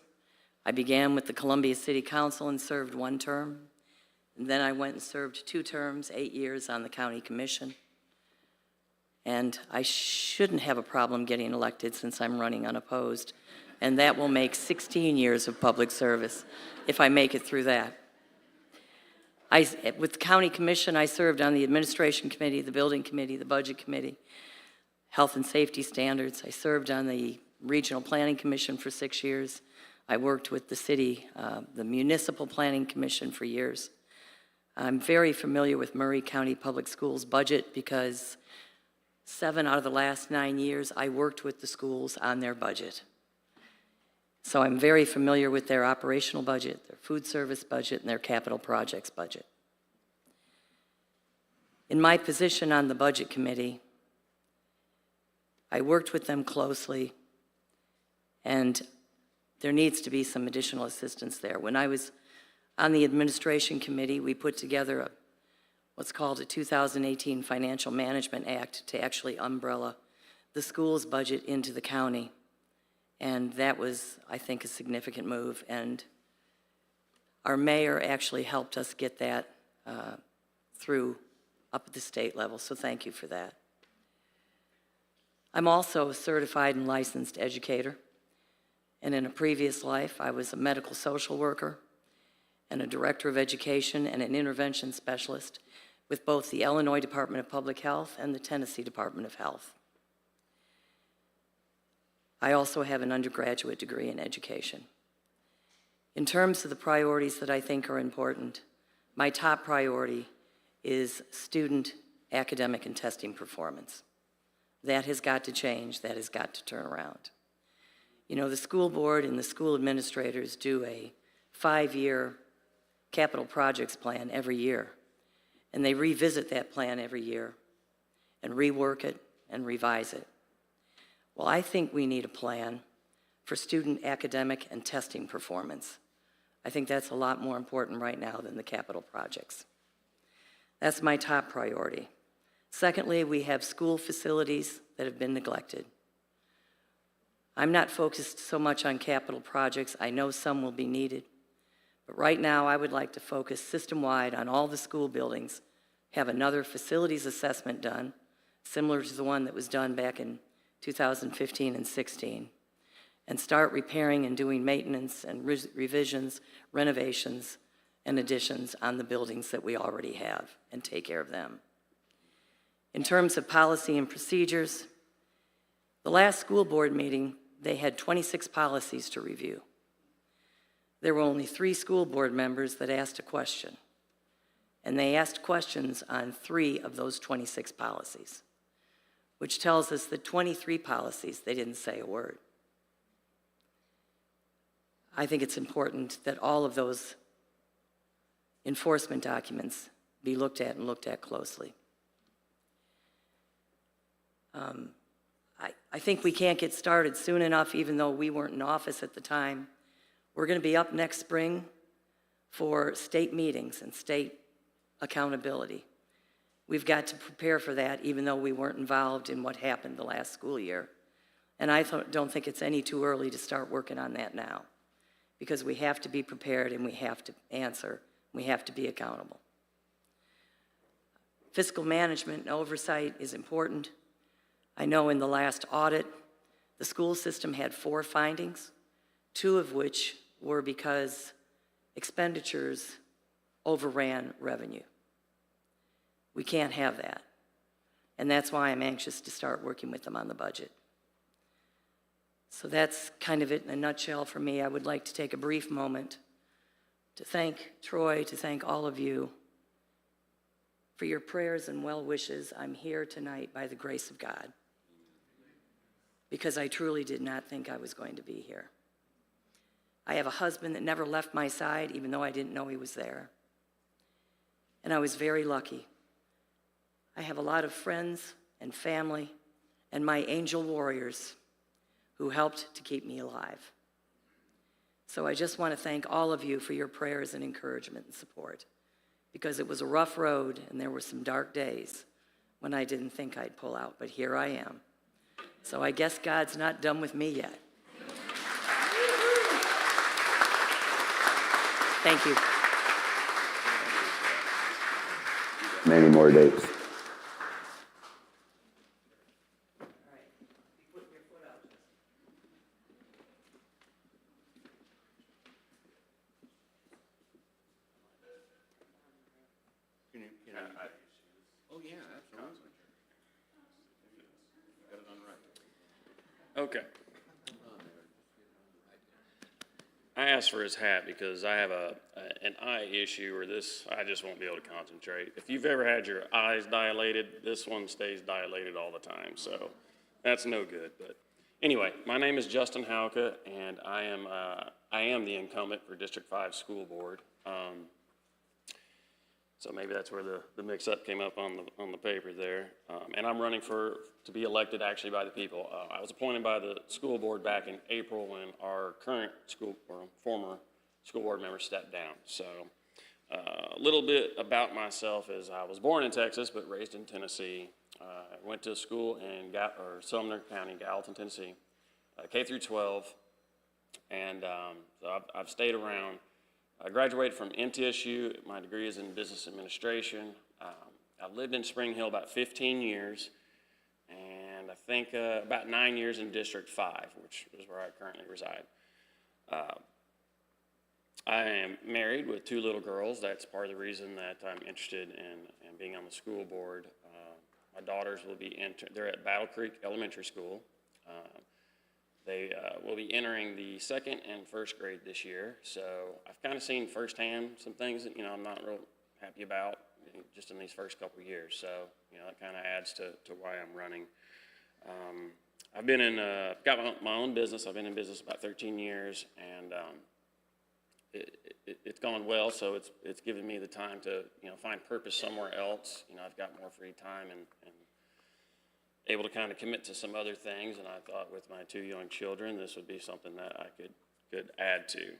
I began with the Columbia City Council and served 1 term. And then I went and served 2 terms, 8 years on the county commission. And I shouldn't have a problem getting elected since I'm running unopposed. And that will make 16 years of public service if I make it through that. With the county commission, I served on the administration committee, the building committee, the budget committee, health and safety standards. I served on the regional planning commission for 6 years. I worked with the city, the municipal planning commission for years. I'm very familiar with Maury County Public Schools budget because 7 out of the last 9 years, I worked with the schools on their budget. So I'm very familiar with their operational budget, their food service budget, and their capital projects budget. In my position on the budget committee, I worked with them closely, and there needs to be some additional assistance there. When I was on the administration committee, we put together what's called a 2018 Financial Management Act to actually umbrella the school's budget into the county. And that was, I think, a significant move. And our mayor actually helped us get that through up at the state level, so thank you for that. I'm also a certified and licensed educator. And in a previous life, I was a medical social worker and a director of education and an intervention specialist with both the Illinois Department of Public Health and the Tennessee Department of Health. I also have an undergraduate degree in education. In terms of the priorities that I think are important, my top priority is student academic and testing performance. That has got to change, that has got to turn around. You know, the school board and the school administrators do a 5-year capital projects plan every year, and they revisit that plan every year and rework it and revise it. Well, I think we need a plan for student academic and testing performance. I think that's a lot more important right now than the capital projects. That's my top priority. Secondly, we have school facilities that have been neglected. I'm not focused so much on capital projects. I know some will be needed. But right now, I would like to focus system-wide on all the school buildings, have another facilities assessment done, similar to the one that was done back in 2015 and 16, and start repairing and doing maintenance and revisions, renovations, and additions on the buildings that we already have and take care of them. In terms of policy and procedures, the last school board meeting, they had 26 policies to review. There were only 3 school board members that asked a question, and they asked questions on 3 of those 26 policies, which tells us that 23 policies, they didn't say a word. I think it's important that all of those enforcement documents be looked at and looked at closely. I think we can't get started soon enough, even though we weren't in office at the time. We're going to be up next spring for state meetings and state accountability. We've got to prepare for that, even though we weren't involved in what happened the last school year. And I don't think it's any too early to start working on that now, because we have to be prepared and we have to answer. We have to be accountable. Fiscal management and oversight is important. I know in the last audit, the school system had 4 findings, 2 of which were because expenditures overran revenue. We can't have that. And that's why I'm anxious to start working with them on the budget. So that's kind of it in a nutshell for me. I would like to take a brief moment to thank Troy, to thank all of you for your prayers and well wishes. I'm here tonight by the grace of God, because I truly did not think I was going to be here. I have a husband that never left my side, even though I didn't know he was there. And I was very lucky. I have a lot of friends and family and my angel warriors who helped to keep me alive. So I just want to thank all of you for your prayers and encouragement and support, because it was a rough road and there were some dark days when I didn't think I'd pull out, but here I am. So I guess God's not done with me yet. Thank you. Many more dates. Oh, yeah, absolutely. Got it on right. Okay. I asked for his hat because I have an eye issue, or this, I just won't be able to concentrate. If you've ever had your eyes dilated, this one stays dilated all the time, so that's no good. But anyway, my name is Justin Hauke, and I am the incumbent for District 5 School Board. So maybe that's where the mix-up came up on the paper there. And I'm running to be elected actually by the people. I was appointed by the school board back in April when our current former school board member stepped down. So a little bit about myself is I was born in Texas but raised in Tennessee. I went to school in Sumner County, Gallatin, Tennessee, K through 12, and so I've stayed around. I graduated from MTSU. My degree is in business administration. I lived in Spring Hill about 15 years, and I think about 9 years in District 5, which is where I currently reside. I am married with 2 little girls. That's part of the reason that I'm interested in being on the school board. My daughters will be they're at Battle Creek Elementary School. They will be entering the 2nd and 1st grade this year, so I've kind of seen firsthand some things that, I'm not real happy about just in these first couple of years, so, that kind of adds to why I'm running. I've been got my own business. I've been in business about 13 years, and it's gone well, so it's given me the time to, find purpose somewhere else. I've got more free time and able to kind of commit to some other things, and I thought with my 2 young children, this would be something that I could add to.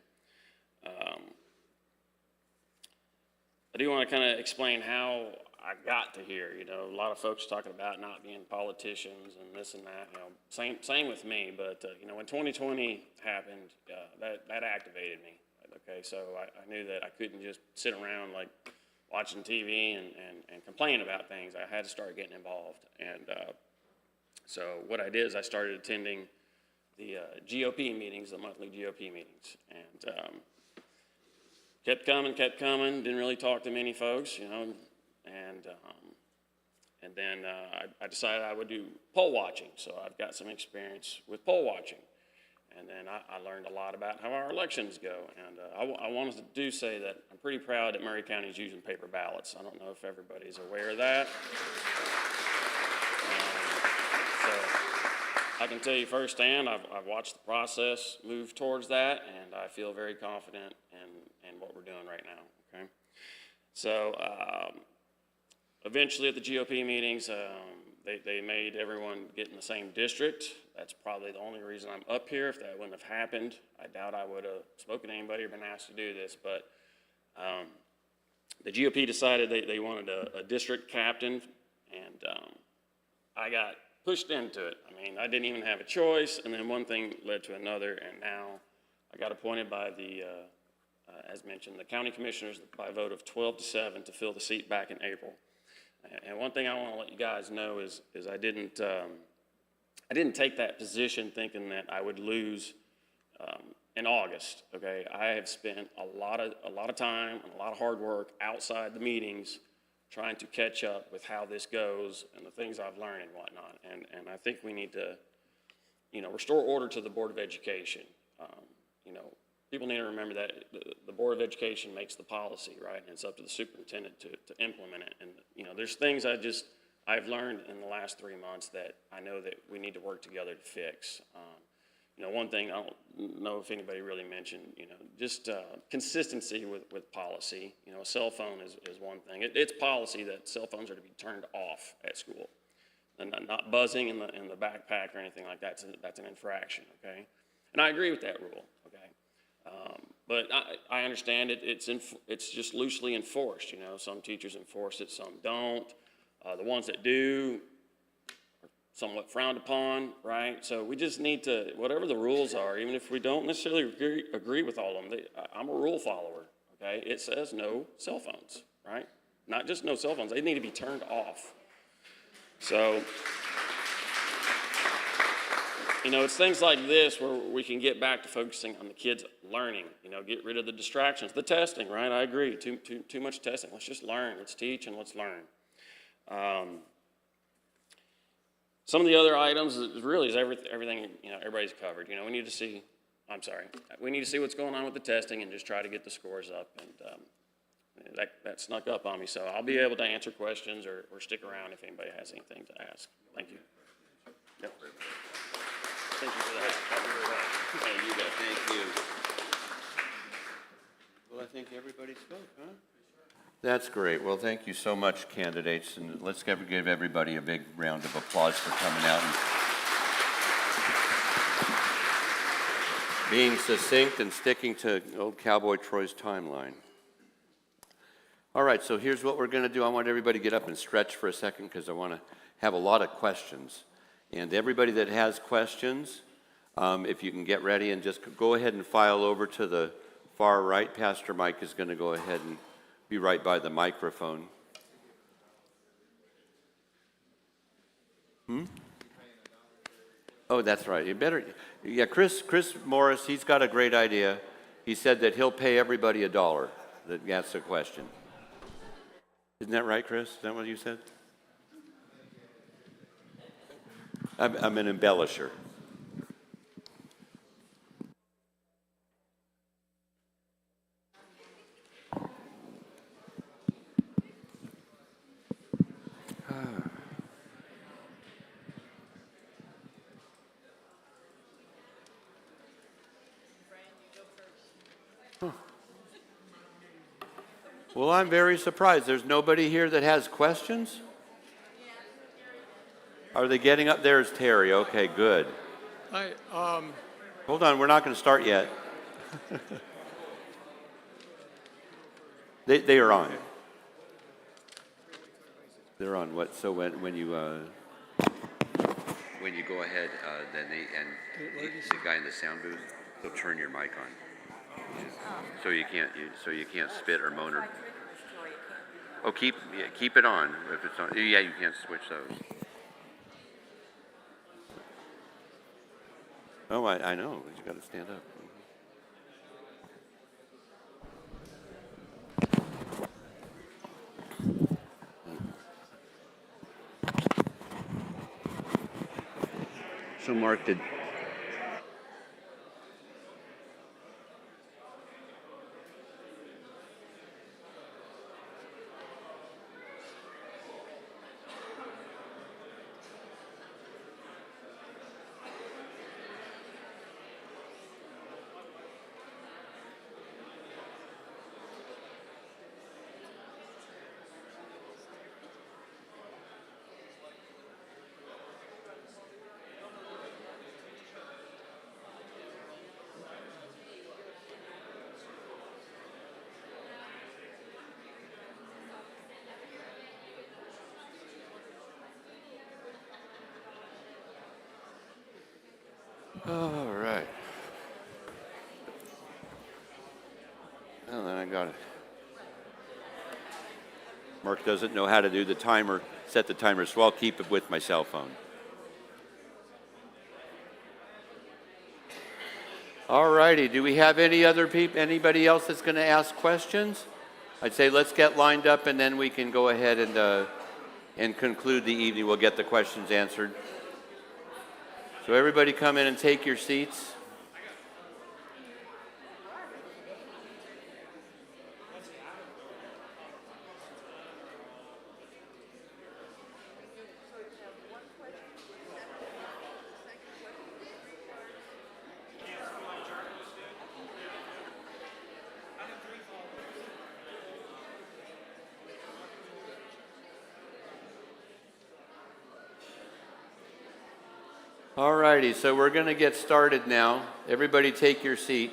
I do want to kind of explain how I got to here. A lot of folks talking about not being politicians and this and that. Same with me. But when 2020 happened, that activated me. Okay, so I knew that I couldn't just sit around like watching TV and complain about things. I had to start getting involved. And so what I did is I started attending the GOP meetings, the monthly GOP meetings, and kept coming, didn't really talk to many folks, and then I decided I would do poll watching, so I've got some experience with poll watching, and then I learned a lot about how our elections go, and I wanted to say that I'm pretty proud that Maury County is using paper ballots. I don't know if everybody's aware of that. So I can tell you firsthand, I've watched the process move towards that, and I feel very confident in what we're doing right now, okay? So eventually at the GOP meetings, they made everyone get in the same district. That's probably the only reason I'm up here. If that wouldn't have happened, I doubt I would have spoken to anybody or been asked to do this, but the GOP decided they wanted a district captain, and I got pushed into it. I mean, I didn't even have a choice, and then one thing led to another, and now I got appointed by the, as mentioned, the county commissioners by a vote of 12-7 to fill the seat back in April. And one thing I want to let you guys know is I didn't take that position thinking that I would lose in August. Okay, I have spent a lot of time and a lot of hard work outside the meetings trying to catch up with how this goes and the things I've learned and whatnot. And I think we need to, restore order to the Board of Education. People need to remember that the Board of Education makes the policy, right? And it's up to the superintendent to implement it. And, there's things I I've learned in the last 3 months that I know that we need to work together to fix. One thing, I don't know if anybody really mentioned, just consistency with policy. A cell phone is one thing. It's policy that cell phones are to be turned off at school. And not buzzing in the backpack or anything like that. That's an infraction, okay? And I agree with that rule, okay? But I understand it's just loosely enforced. Some teachers enforce it, some don't. The ones that do are somewhat frowned upon, right? So we just need to, whatever the rules are, even if we don't necessarily agree with all of them, I'm a rule follower, okay? It says no cell phones, right? Not just no cell phones, they need to be turned off. So, it's things like this where we can get back to focusing on the kids learning, get rid of the distractions, the testing, right? I agree, too much testing. Let's just learn, let's teach and let's learn. Some of the other items is everything, everybody's covered. We need to see what's going on with the testing and just try to get the scores up. And that snuck up on me, so I'll be able to answer questions or stick around if anybody has anything to ask. Thank you. Yep. Thank you for that. Hey, you bet, thank you. Well, I think everybody spoke, huh? That's great. Well, thank you so much, candidates, and let's give everybody a big round of applause for coming out and being succinct and sticking to old Cowboy Troy's timeline. All right, so here's what we're going to do. I want everybody to get up and stretch for a second because I want to have a lot of questions. And everybody that has questions, if you can get ready and just go ahead and file over to the far right. Pastor Mike is going to go ahead and be right by the microphone. Oh, that's right. You better, yeah, Chris Morris, he's got a great idea. He said that he'll pay everybody $1 that asks a question. Isn't that right, Chris? Is that what you said? I'm an embellisher. Well, I'm very surprised. There's nobody here that has questions? Are they getting up? There's Terry. Okay, good. Hold on, we're not going to start yet. They are on. They're on what? So when you go ahead, then the guy in the sound booth, they'll turn your mic on. So you can't spit or moan or. Oh, keep it on if it's on. Yeah, you can't switch those. Oh, I know. You got to stand up. So, Mark, did. All right. Well, then I got it. Mark doesn't know how to do the timer, set the timer, so I'll keep it with my cell phone. All righty. Do we have anybody else that's going to ask questions? I'd say let's get lined up, and then we can go ahead and conclude the evening. We'll get the questions answered. So everybody come in and take your seats. All righty, so we're going to get started now. Everybody take your seat.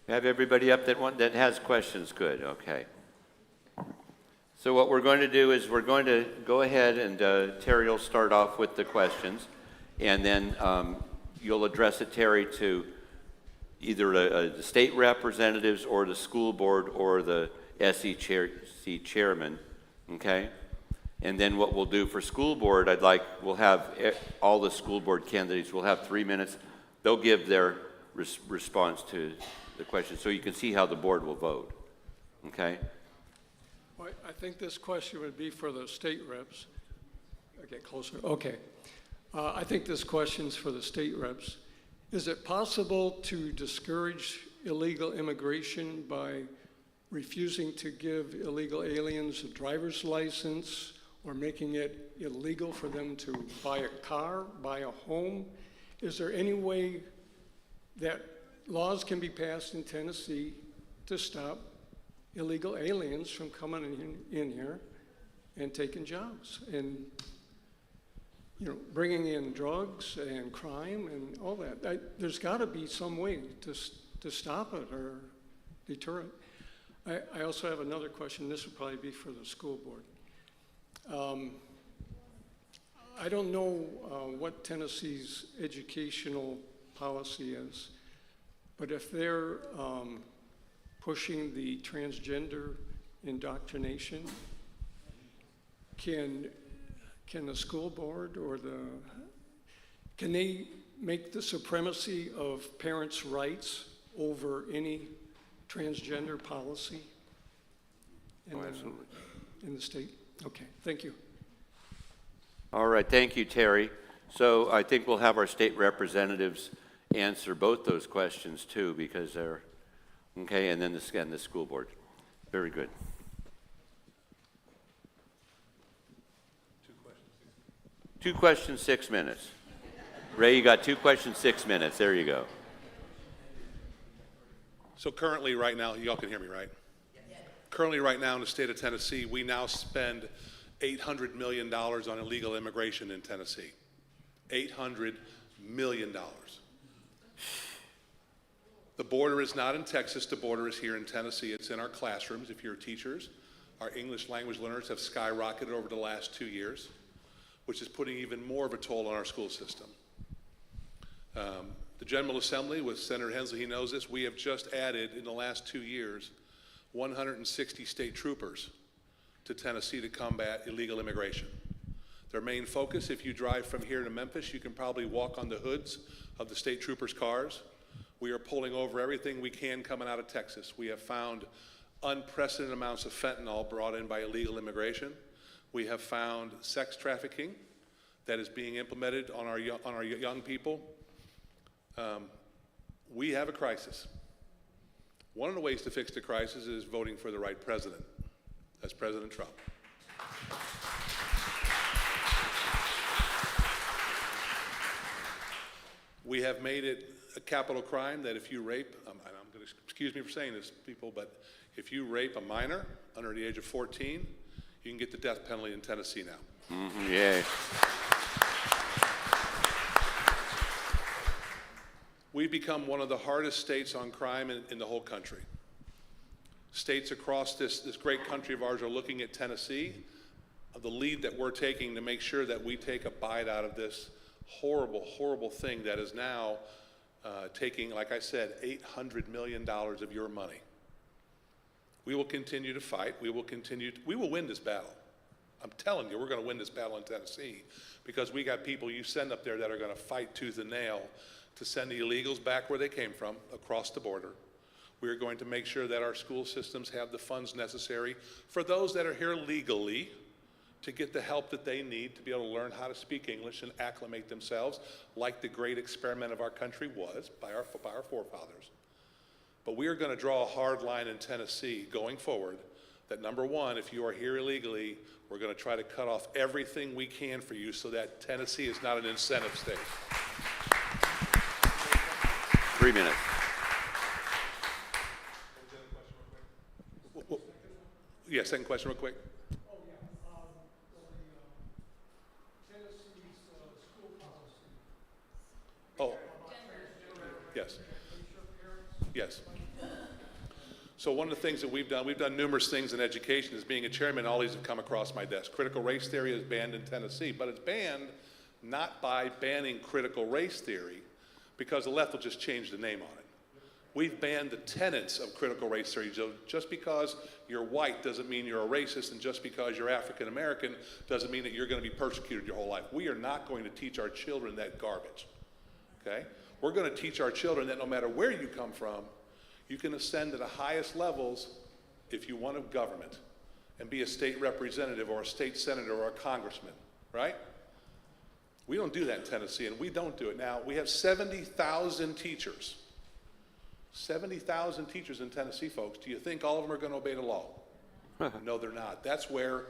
Have everybody up that has questions? Good, okay. So what we're going to do is we're going to go ahead and Terry will start off with the questions, and then you'll address it, Terry, to either the state representatives or the school board or the SEC chairman, okay? And then what we'll do for school board, we'll have all the school board candidates, we'll have 3 minutes. They'll give their response to the question, so you can see how the board will vote, okay? Well, I think this question would be for the state reps. Get closer. Okay. I think this question's for the state reps. Is it possible to discourage illegal immigration by refusing to give illegal aliens a driver's license or making it illegal for them to buy a car, buy a home? Is there any way that laws can be passed in Tennessee to stop illegal aliens from coming in here and taking jobs and, bringing in drugs and crime and all that? There's got to be some way to stop it or deter it. I also have another question. This would probably be for the school board. I don't know what Tennessee's educational policy is, but if they're pushing the transgender indoctrination, can the school board or can they make the supremacy of parents' rights over any transgender policy in the state? Okay, thank you. All right, thank you, Terry. So I think we'll have our state representatives answer both those questions too, because they're, okay, and then the school board. Very good. Two questions, 6 minutes. Ray, you got 2 questions, 6 minutes. There you go. So currently, right now, y'all can hear me, right? Currently, right now in the state of Tennessee, we now spend $800 million on illegal immigration in Tennessee. $800 million. The border is not in Texas. The border is here in Tennessee. It's in our classrooms. If you're teachers, our English language learners have skyrocketed over the last 2 years, which is putting even more of a toll on our school system. The General Assembly, with Senator Hensley, he knows this, we have just added in the last 2 years 160 state troopers to Tennessee to combat illegal immigration. Their main focus, if you drive from here to Memphis, you can probably walk on the hoods of the state troopers' cars. We are pulling over everything we can coming out of Texas. We have found unprecedented amounts of fentanyl brought in by illegal immigration. We have found sex trafficking that is being implemented on our young people. We have a crisis. One of the ways to fix the crisis is voting for the right president. That's President Trump. We have made it a capital crime that if you rape, and I'm going to excuse me for saying this, people, but if you rape a minor under the age of 14, you can get the death penalty in Tennessee now. Mm-hmm, yeah. We've become one of the hardest states on crime in the whole country. States across this great country of ours are looking at Tennessee, the lead that we're taking to make sure that we take a bite out of this horrible, horrible thing that is now taking, like I said, $800 million of your money. We will continue to fight. We will win this battle. I'm telling you, we're going to win this battle in Tennessee because we got people you send up there that are going to fight tooth and nail to send the illegals back where they came from, across the border. We are going to make sure that our school systems have the funds necessary for those that are here legally to get the help that they need to be able to learn how to speak English and acclimate themselves like the great experiment of our country was by our forefathers. But we are going to draw a hard line in Tennessee going forward that, number one, if you are here illegally, we're going to try to cut off everything we can for you so that Tennessee is not an incentive state. 3 minutes. Yeah, second question real quick. Oh, yes. Yes. So one of the things that we've done numerous things in education. As being a chairman, all these have come across my desk. Critical race theory is banned in Tennessee, but it's banned not by banning critical race theory, because the left will just change the name on it. We've banned the tenets of critical race theory. So just because you're white doesn't mean you're a racist, and just because you're African American doesn't mean that you're going to be persecuted your whole life. We are not going to teach our children that garbage. Okay? We're going to teach our children that no matter where you come from, you can ascend to the highest levels if you want a government and be a state representative or a state senator or a congressman, right? We don't do that in Tennessee, and we don't do it. Now, we have 70,000 teachers. 70,000 teachers in Tennessee, folks. Do you think all of them are going to obey the law? No, they're not. That's where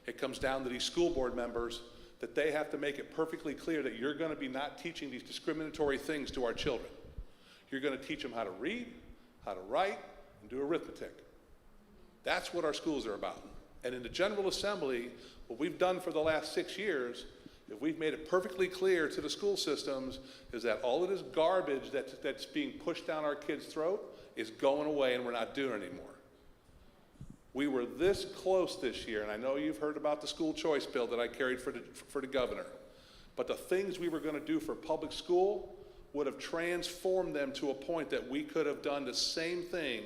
it comes down to these school board members, that they have to make it perfectly clear that you're going to be not teaching these discriminatory things to our children. You're going to teach them how to read, how to write, and do arithmetic. That's what our schools are about. And in the General Assembly, what we've done for the last 6 years, if we've made it perfectly clear to the school systems, is that all of this garbage that's being pushed down our kids' throat is going away, and we're not doing it anymore. We were this close this year, and I know you've heard about the school choice bill that I carried for the governor, but the things we were going to do for public school would have transformed them to a point that we could have done the same thing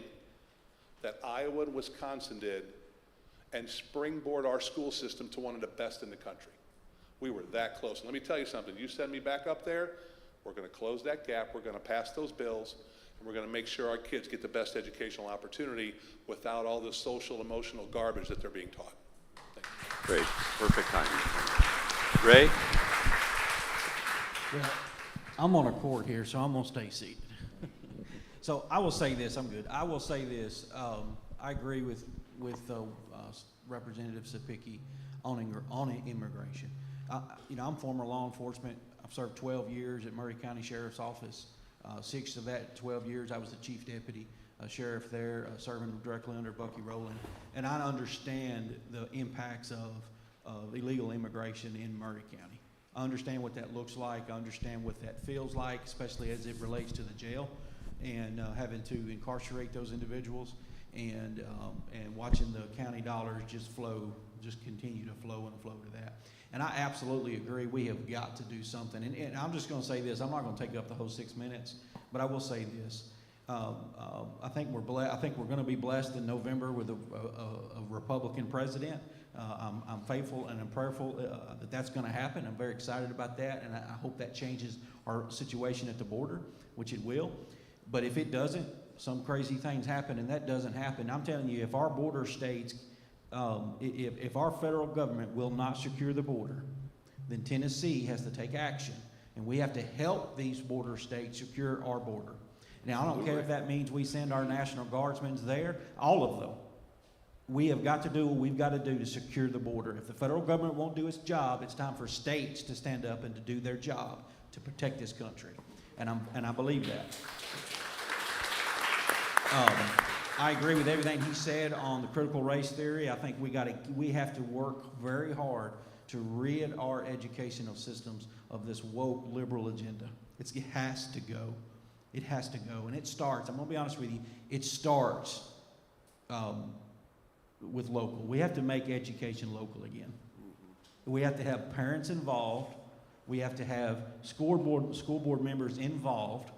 that Iowa and Wisconsin did and springboard our school system to one of the best in the country. We were that close. And let me tell you something. You send me back up there, we're going to close that gap, we're going to pass those bills, and we're going to make sure our kids get the best educational opportunity without all the social, emotional garbage that they're being taught. Thank you. Great, perfect timing. Ray? Well, I'm on a court here, so I'm going to stay seated. So I will say this, I'm good. I will say this, I agree with Representative Sapicki on immigration. I'm former law enforcement. I've served 12 years at Maury County Sheriff's Office. 6 of that 12 years, I was the chief deputy sheriff there, serving directly under Bucky Rowland. And I understand the impacts of illegal immigration in Maury County. I understand what that looks like. I understand what that feels like, especially as it relates to the jail and having to incarcerate those individuals and watching the county dollars just continue to flow to that. And I absolutely agree. We have got to do something. And I'm just going to say this. I'm not going to take up the whole 6 minutes, but I will say this. I think we're going to be blessed in November with a Republican president. I'm faithful and I'm prayerful that that's going to happen. I'm very excited about that, and I hope that changes our situation at the border, which it will. But if it doesn't, some crazy things happen, and that doesn't happen. I'm telling you, if our border states, if our federal government will not secure the border, then Tennessee has to take action, and we have to help these border states secure our border. Now, I don't care if that means we send our National Guardsmen there, all of them. We have got to do what we've got to do to secure the border. If the federal government won't do its job, it's time for states to stand up and to do their job to protect this country. And I believe that. I agree with everything he said on the critical race theory. I think we have to work very hard to rid our educational systems of this woke liberal agenda. It has to go. It has to go. And it starts, I'm going to be honest with you, it starts with local. We have to make education local again. We have to have parents involved. We have to have school board members involved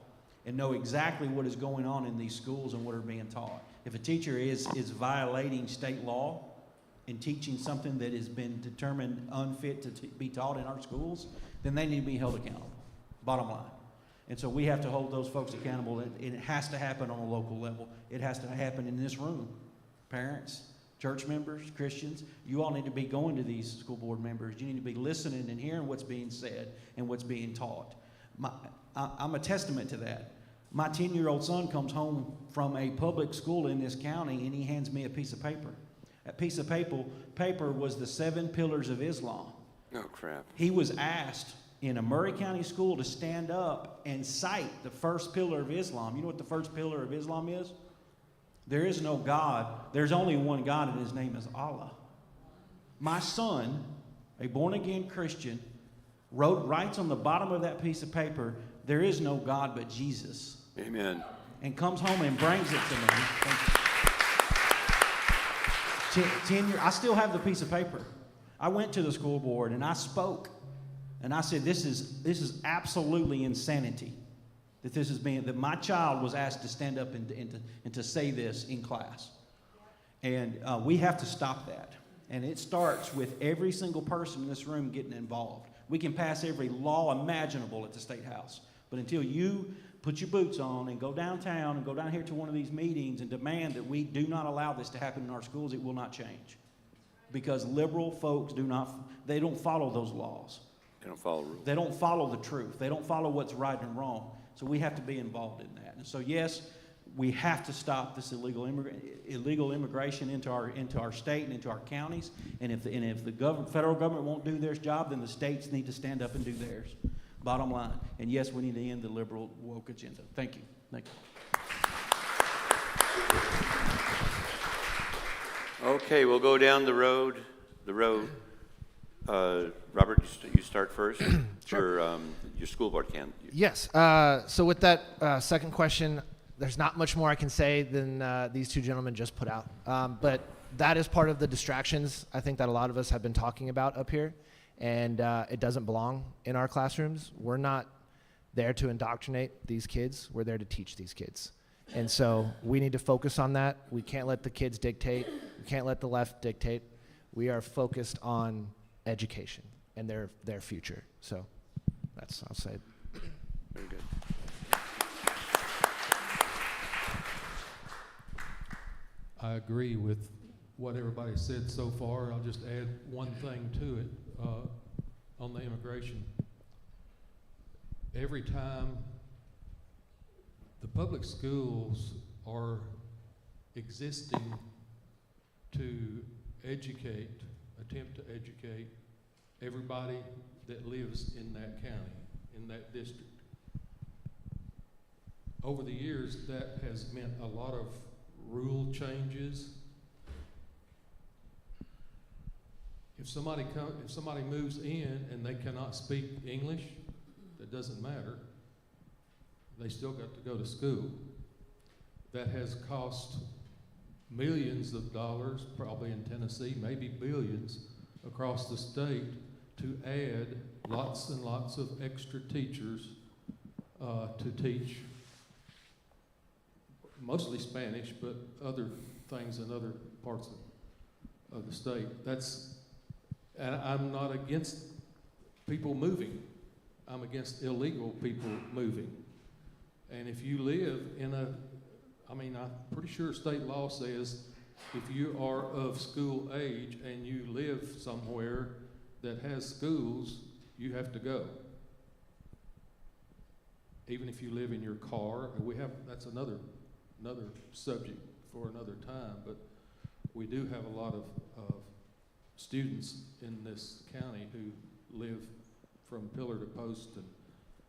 and know exactly what is going on in these schools and what are being taught. If a teacher is violating state law and teaching something that has been determined unfit to be taught in our schools, then they need to be held accountable, bottom line. And so we have to hold those folks accountable, and it has to happen on a local level. It has to happen in this room. Parents, church members, Christians, you all need to be going to these school board members. You need to be listening and hearing what's being said and what's being taught. I'm a testament to that. My 10-year-old son comes home from a public school in this county, and he hands me a piece of paper. That piece of paper was the 7 pillars of Islam. Oh, crap. He was asked in a Maury County school to stand up and cite the first pillar of Islam. You know what the first pillar of Islam is? There is no God. There's only one God, and his name is Allah. My son, a born-again Christian, writes on the bottom of that piece of paper, there is no God but Jesus. Amen. And comes home and brings it to me. 10 years, I still have the piece of paper. I went to the school board and I spoke. And I said, this is absolutely insanity. That my child was asked to stand up and to say this in class. And we have to stop that. And it starts with every single person in this room getting involved. We can pass every law imaginable at the State House. But until you put your boots on and go downtown and go down here to one of these meetings and demand that we do not allow this to happen in our schools, it will not change. Because liberal folks they don't follow those laws. They don't follow rules. They don't follow the truth. They don't follow what's right and wrong. So we have to be involved in that. And so yes, we have to stop this illegal immigration into our state and into our counties. And if the federal government won't do their job, then the states need to stand up and do theirs. Bottom line. And yes, we need to end the liberal woke agenda. Thank you. Thank you. Okay, we'll go down the road. Robert, you start first. Sure. Your school board can. Yes. So with that second question, there's not much more I can say than these two gentlemen just put out. But that is part of the distractions I think that a lot of us have been talking about up here. And it doesn't belong in our classrooms. We're not there to indoctrinate these kids. We're there to teach these kids. And so we need to focus on that. We can't let the kids dictate. We can't let the left dictate. We are focused on education and their future. So I'll say it. Very good. I agree with what everybody said so far. I'll just add one thing to it on the immigration. Every time the public schools are existing to attempt to educate everybody that lives in that county, in that district. Over the years, that has meant a lot of rule changes. If somebody moves in and they cannot speak English, that doesn't matter. They still got to go to school. That has cost millions of dollars, probably in Tennessee, maybe billions across the state, to add lots and lots of extra teachers to teach mostly Spanish, but other things in other parts of the state. I'm not against people moving. I'm against illegal people moving. And if you live in I'm pretty sure state law says if you are of school age and you live somewhere that has schools, you have to go. Even if you live in your car, that's another subject for another time, but we do have a lot of students in this county who live from pillar to post and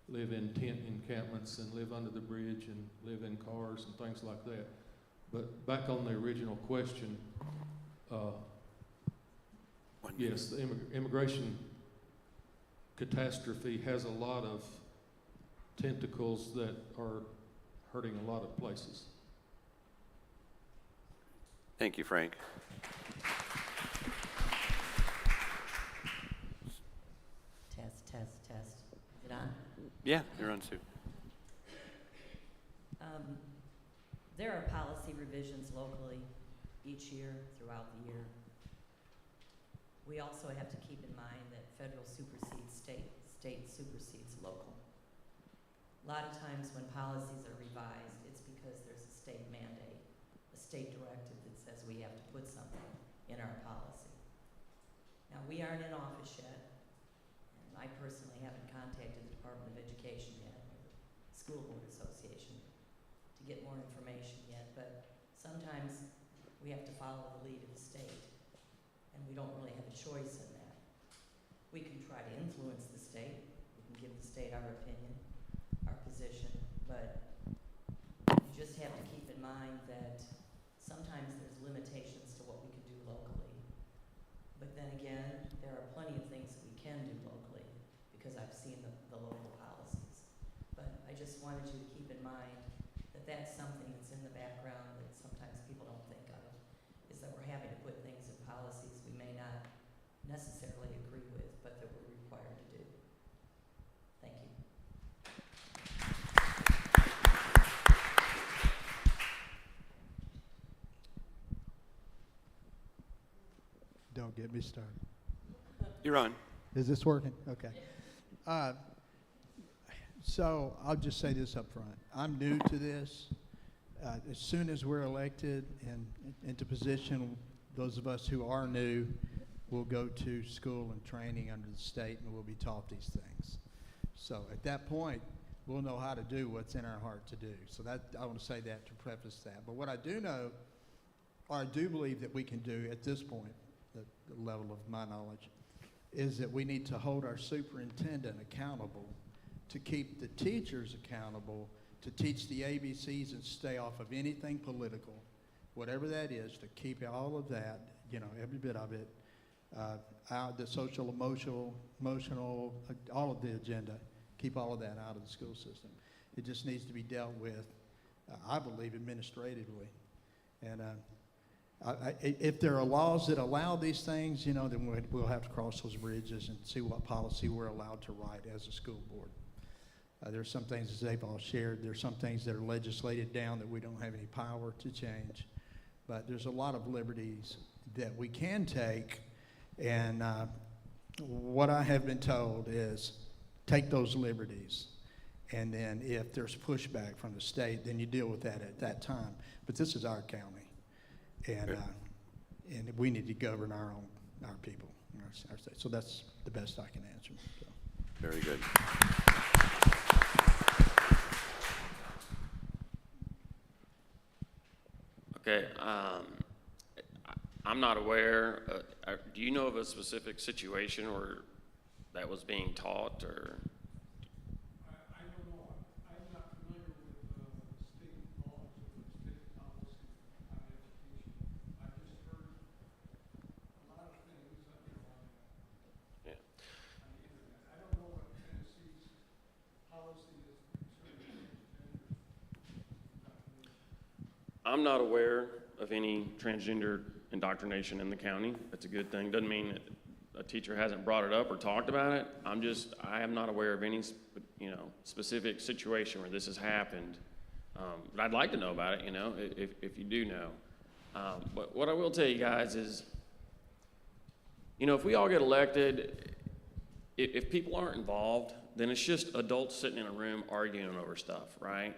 live in tent encampments and live under the bridge and live in cars and things like that. But back on the original question, yes, the immigration catastrophe has a lot of tentacles that are hurting a lot of places. Thank you, Frank. Test. Is it on? Yeah, you're on, Sue. There are policy revisions locally each year, throughout the year. We also have to keep in mind that federal supersedes state supersedes local. A lot of times when policies are revised, it's because there's a state mandate, a state directive that says we have to put something in our policy. Now, we aren't in office yet, and I personally haven't contacted the Department of Education yet, or the School Board Association, to get more information yet, but sometimes we have to follow the lead of the state, and we don't really have a choice in that. We can try to influence the state, we can give the state our opinion, our position, but you just have to keep in mind that sometimes there's limitations to what we can do locally. But then again, there are plenty of things that we can do locally, because I've seen the local policies. But I just wanted you to keep in mind that that's something that's in the background that sometimes people don't think of, is that we're having to put things in policies we may not necessarily agree with, but that we're required to do. Thank you. Don't get me started. You're on. Is this working? Okay. So I'll just say this up front. I'm new to this. As soon as we're elected and into position, those of us who are new will go to school and training under the state, and we'll be taught these things. So at that point, we'll know how to do what's in our heart to do. So that, I want to say that to preface that. But what I do know, or I do believe that we can do at this point, the level of my knowledge, is that we need to hold our superintendent accountable, to keep the teachers accountable, to teach the ABCs and stay off of anything political, whatever that is, to keep all of that, you know, every bit of it, out, the social, emotional, all of the agenda, keep all of that out of the school system. It just needs to be dealt with, I believe, administratively. And if there are laws that allow these things, you know, then we'll have to cross those bridges and see what policy we're allowed to write as a school board. There's some things, as they've all shared, there's some things that are legislated down that we don't have any power to change. But there's a lot of liberties that we can take. And what I have been told is take those liberties. And then if there's pushback from the state, then you deal with that at that time. But this is our county. And we need to govern our people, our state. So that's the best I can answer. So. Very good. Okay, I'm not aware, do you know of a specific situation where that was being taught, or? I don't know. I'm not familiar with state laws or state policy on education. I just heard a lot of things, you know, on the internet. I don't know what Tennessee's policy is concerning transgender. I'm not aware of any transgender indoctrination in the county. That's a good thing. Doesn't mean that a teacher hasn't brought it up or talked about it. I am not aware of any, you know, specific situation where this has happened. But I'd like to know about it, you know, if you do know. But what I will tell you guys is, you know, if we all get elected, if people aren't involved, then it's just adults sitting in a room arguing over stuff, right?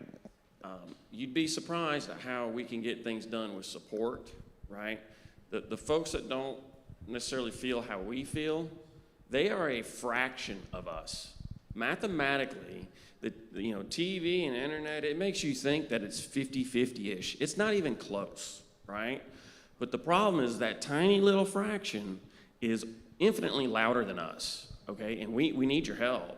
You'd be surprised at how we can get things done with support, right? The folks that don't necessarily feel how we feel, they are a fraction of us. Mathematically, you know, TV and internet, it makes you think that it's 50-50-ish. It's not even close, right? But the problem is that tiny little fraction is infinitely louder than us, okay? And we need your help.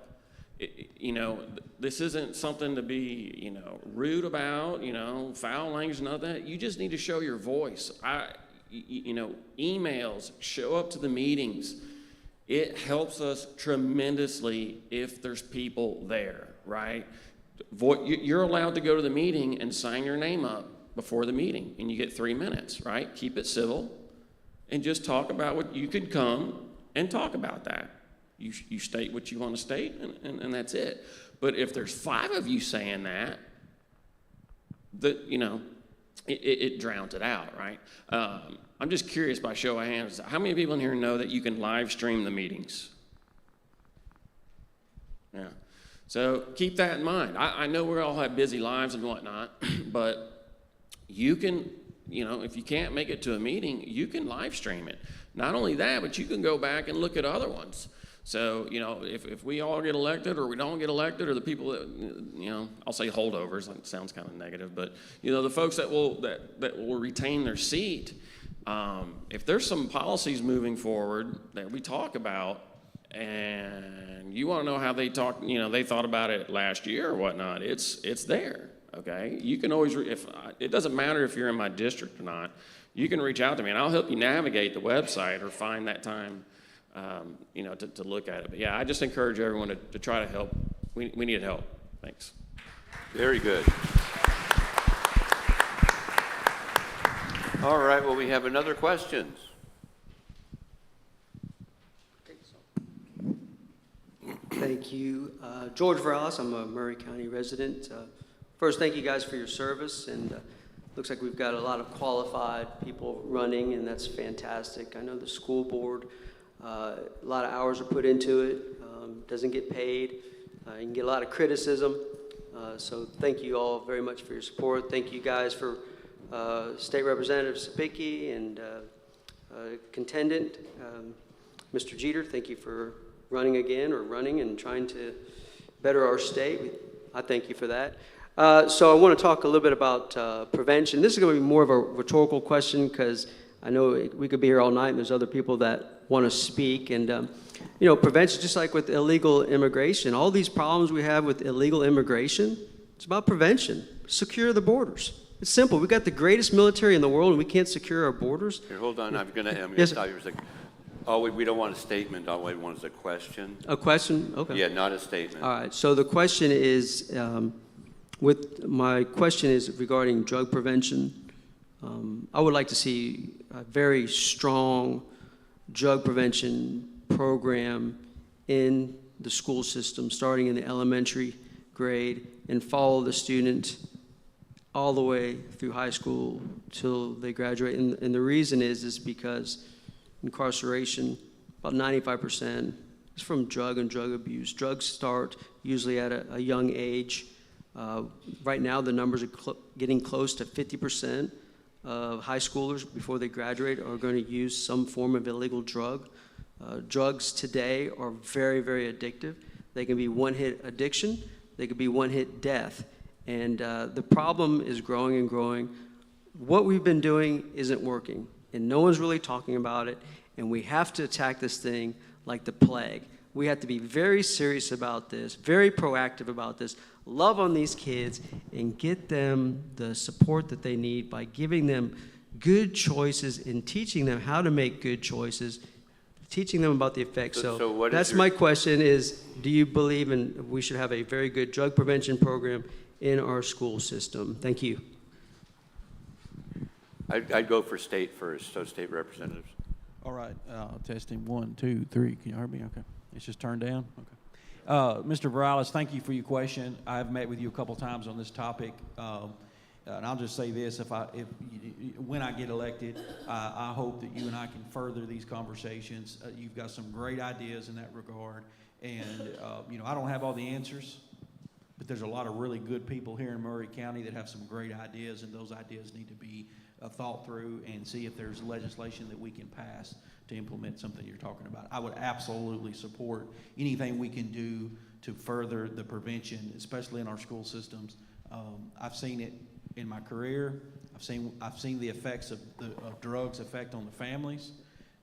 You know, this isn't something to be, you know, rude about, you know, foul language and all that. You just need to show your voice. You know, emails, show up to the meetings. It helps us tremendously if there's people there, right? You're allowed to go to the meeting and sign your name up before the meeting, and you get 3 minutes, right? Keep it civil, and just talk about what you could come and talk about that. You state what you want to state, and that's it. But if there's 5 of you saying that, you know, it drowns it out, right? I'm just curious, by show of hands, how many people in here know that you can live stream the meetings? Yeah. So keep that in mind. I know we all have busy lives and whatnot, but you can, you know, if you can't make it to a meeting, you can live stream it. Not only that, but you can go back and look at other ones. So, you know, if we all get elected or we don't get elected, or the people that, you know, I'll say holdovers, that sounds kind of negative, but, you know, the folks that will retain their seat, if there's some policies moving forward that we talk about, and you want to know how they talk, you know, they thought about it last year or whatnot, it's there. okay? You can always, it doesn't matter if you're in my district or not. You can reach out to me, and I'll help you navigate the website or find that time, to look at it. But yeah, I just encourage everyone to try to help. We need help. Thanks. Very good. All right, well, we have another questions. Thank you. George Varales, I'm a Maury County resident. First, thank you guys for your service, and looks like we've got a lot of qualified people running, and that's fantastic. I know the school board, a lot of hours are put into it, doesn't get paid. You can get a lot of criticism, so thank you all very much for your support. Thank you guys for State Representative Sapicki and contendant, Mr. Jeter, thank you for running again, or running and trying to better our state. I thank you for that. So I want to talk a little bit about prevention. This is going to be more of a rhetorical question because I know we could be here all night and there's other people that want to speak. And, prevention, just like with illegal immigration, all these problems we have with illegal immigration, it's about prevention. Secure the borders. It's simple. We've got the greatest military in the world and we can't secure our borders. Here, hold on, I'm gonna Yes. stop you for a second. Oh, we don't want a statement, all we want is a question. A question? Okay. Yeah, not a statement. All right, so the question is, my question is regarding drug prevention. I would like to see a very strong drug prevention program in the school system, starting in the elementary grade, and follow the student all the way through high school till they graduate. And the reason is because incarceration, about 95%, is from drug and drug abuse. Drugs start usually at a young age. Right now, the numbers are getting close to 50% of high schoolers before they graduate are going to use some form of illegal drug. Drugs today are very, very addictive. They can be one-hit addiction. They could be one-hit death. And the problem is growing and growing. What we've been doing isn't working, and no one's really talking about it, and we have to attack this thing like the plague. We have to be very serious about this, very proactive about this, love on these kids, and get them the support that they need by giving them good choices and teaching them how to make good choices, teaching them about the effects. So what is that's your... my question is, do you believe we should have a very good drug prevention program in our school system? Thank you. I'd go for state first, so state representatives. All right, testing 1, 2, 3. Can you hear me? Okay. It's just turned down? Okay. Mr. Morales, thank you for your question. I've met with you a couple times on this topic. And I'll just say this, when I get elected, I hope that you and I can further these conversations. You've got some great ideas in that regard. And, I don't have all the answers, but there's a lot of really good people here in Maury County that have some great ideas, and those ideas need to be thought through and see if there's legislation that we can pass to implement something you're talking about. I would absolutely support anything we can do to further the prevention, especially in our school systems. I've seen it in my career. I've seen the effects of drugs effect on the families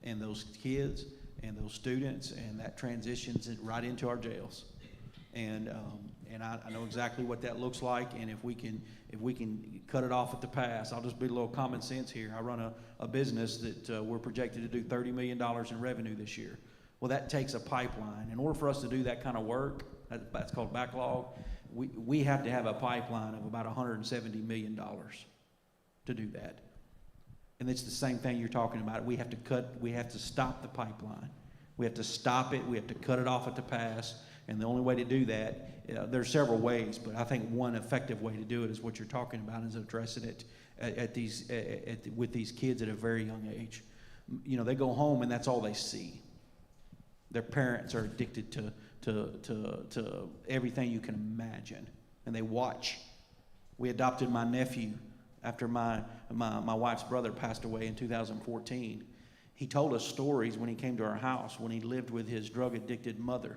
and those kids and those students, and that transitions it right into our jails. And I know exactly what that looks like, and if we can cut it off at the pass. I'll just be a little common sense here. I run a business that we're projected to do $30 million in revenue this year. Well, that takes a pipeline. In order for us to do that kind of work, that's called backlog, we have to have a pipeline of about $170 million to do that. And it's the same thing you're talking about. We have to stop the pipeline. We have to stop it. We have to cut it off at the pass. And the only way to do that, there's several ways, but I think one effective way to do it is what you're talking about, is addressing it with these kids at a very young age. They go home and that's all they see. Their parents are addicted to everything you can imagine, and they watch. We adopted my nephew after my wife's brother passed away in 2014. He told us stories when he came to our house when he lived with his drug-addicted mother.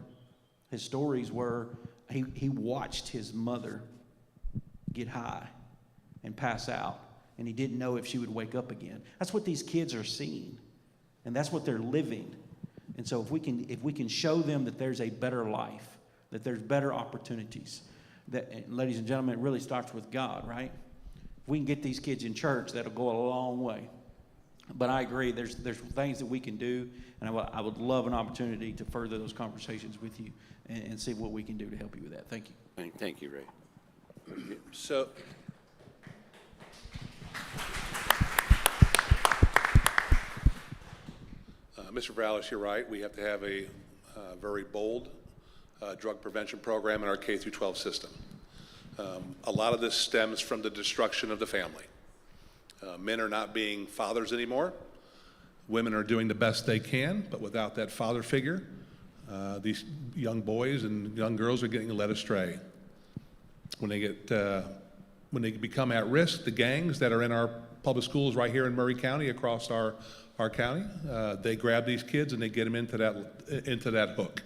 His stories were he watched his mother get high and pass out, and he didn't know if she would wake up again. That's what these kids are seeing, and that's what they're living. And so if we can show them that there's a better life, that there's better opportunities, that, and ladies and gentlemen, it really starts with God, right? If we can get these kids in church, that'll go a long way. But I agree, there's things that we can do, and I would love an opportunity to further those conversations with you and see what we can do to help you with that. Thank you. Thank you, Ray. So, Mr. Vallis, you're right. We have to have a very bold drug prevention program in our K through 12 system. A lot of this stems from the destruction of the family. Men are not being fathers anymore. Women are doing the best they can, but without that father figure, these young boys and young girls are getting led astray. When they become at risk, the gangs that are in our public schools right here in Maury County, across our county, they grab these kids and they get them into that hook.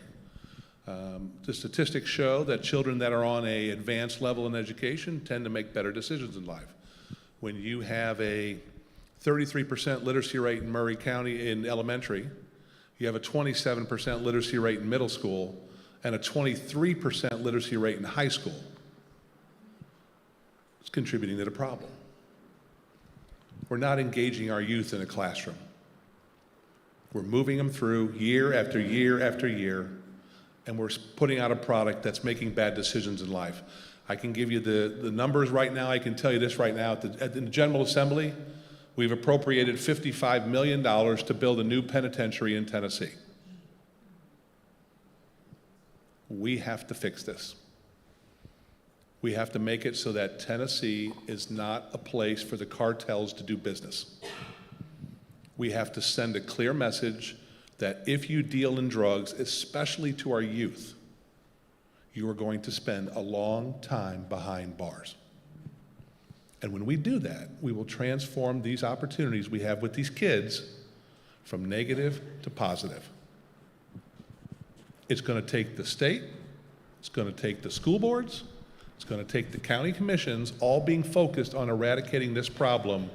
The statistics show that children that are on an advanced level in education tend to make better decisions in life. When you have a 33% literacy rate in Maury County in elementary, you have a 27% literacy rate in middle school, and a 23% literacy rate in high school. It's contributing to the problem. We're not engaging our youth in a classroom. We're moving them through year after year after year, and we're putting out a product that's making bad decisions in life. I can give you the numbers right now. I can tell you this right now. At the General Assembly, we've appropriated $55 million to build a new penitentiary in Tennessee. We have to fix this. We have to make it so that Tennessee is not a place for the cartels to do business. We have to send a clear message that if you deal in drugs, especially to our youth, you are going to spend a long time behind bars. And when we do that, we will transform these opportunities we have with these kids from negative to positive. It's going to take the state, it's going to take the school boards, it's going to take the county commissions all being focused on eradicating this problem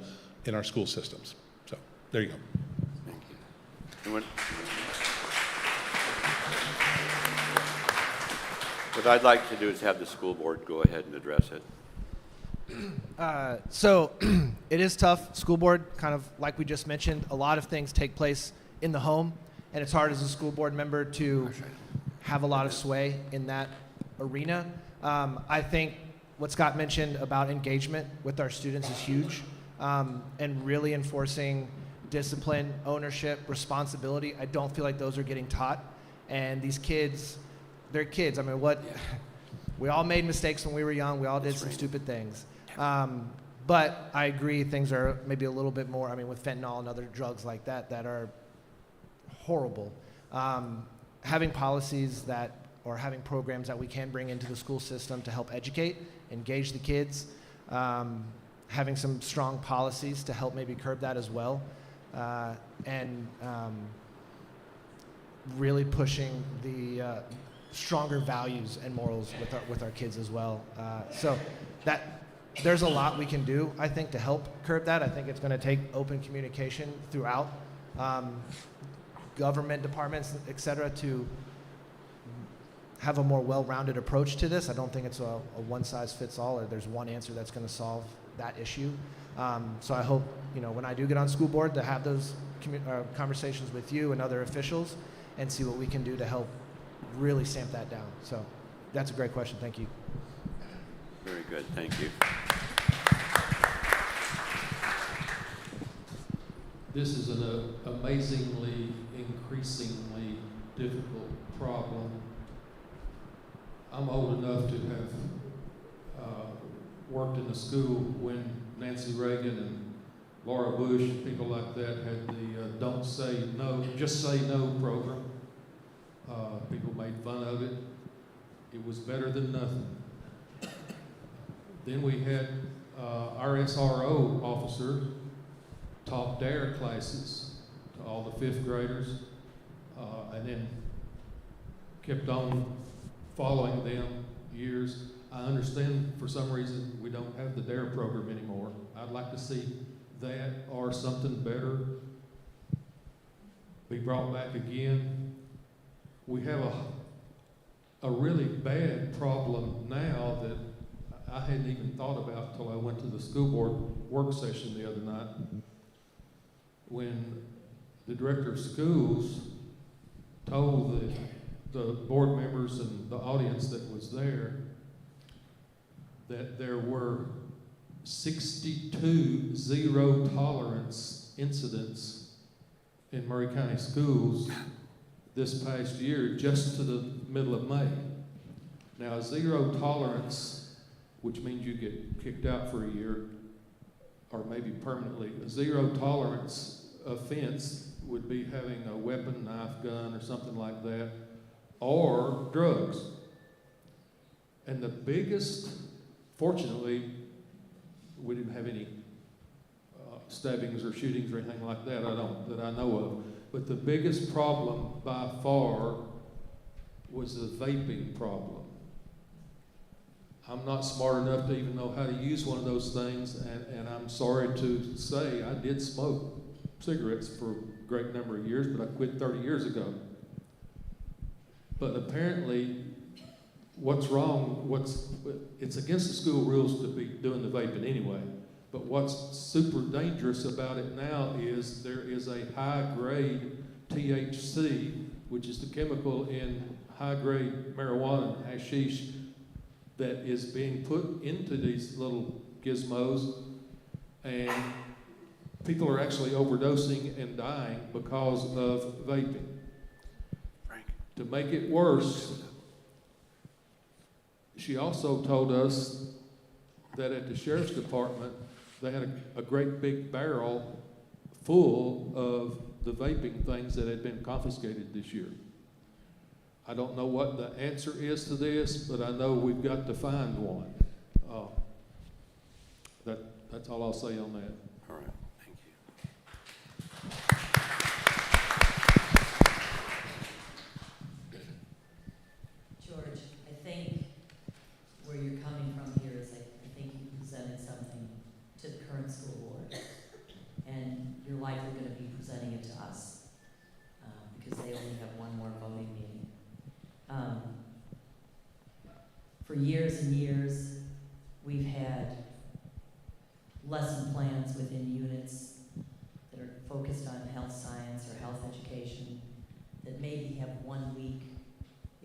in our school systems. So, there you go. Thank you. What I'd like to do is have the school board go ahead and address it. So it is tough. School board, kind of like we just mentioned, a lot of things take place in the home, and it's hard as a school board member to have a lot of sway in that arena. I think what Scott mentioned about engagement with our students is huge, and really enforcing discipline, ownership, responsibility. I don't feel like those are getting taught, and these kids, they're kids. I mean, we all made mistakes when we were young. We all did some stupid things. But I agree, things are maybe a little bit more, I mean, with fentanyl and other drugs like that are horrible. Having policies or having programs that we can bring into the school system to help educate, engage the kids, having some strong policies to help maybe curb that as well, and really pushing the stronger values and morals with our kids as well. So there's a lot we can do, I think, to help curb that. I think it's going to take open communication throughout government departments, et cetera, to have a more well-rounded approach to this. I don't think it's a one-size-fits-all, or there's one answer that's going to solve that issue. So I hope, when I do get on school board, to have those conversations with you and other officials and see what we can do to help really stamp that down. So that's a great question. Thank you. Very good. Thank you. This is an amazingly, increasingly difficult problem. I'm old enough to have worked in the school when Nancy Reagan and Laura Bush and people like that had the Don't Say No, Just Say No program. People made fun of it. It was better than nothing. Then we had our SRO officer taught DARE classes to all the 5th graders, and then kept on following them years. I understand for some reason we don't have the DARE program anymore. I'd like to see that or something better be brought back again. We have a really bad problem now that I hadn't even thought about until I went to the school board work session the other night, when the director of schools told the board members and the audience that was there that there were 62 zero tolerance incidents in Maury County schools this past year, just to the middle of May. Now, zero tolerance, which means you get kicked out for a year, or maybe permanently, a zero tolerance offense would be having a weapon, knife, gun, or something like that, or drugs. And the biggest, fortunately, we didn't have any stabbings or shootings or anything like that, that I know of. But the biggest problem by far was the vaping problem. I'm not smart enough to even know how to use one of those things, and I'm sorry to say I did smoke cigarettes for a great number of years, but I quit 30 years ago. But apparently, what's wrong, it's against the school rules to be doing the vaping anyway, but what's super dangerous about it now is there is a high-grade THC, which is the chemical in high-grade marijuana and hashish, that is being put into these little gizmos, and people are actually overdosing and dying because of vaping. Frank. To make it worse, she also told us that at the sheriff's department, they had a great big barrel full of the vaping things that had been confiscated this year. I don't know what the answer is to this, but I know we've got to find one. That's all I'll say on that. All right, thank you. George, I think where you're coming from here is I think you presented something to the current school board, and you're likely going to be presenting it to us because they only have one more voting meeting. For years and years, we've had lesson plans within units that are focused on health science or health education that maybe have 1 week,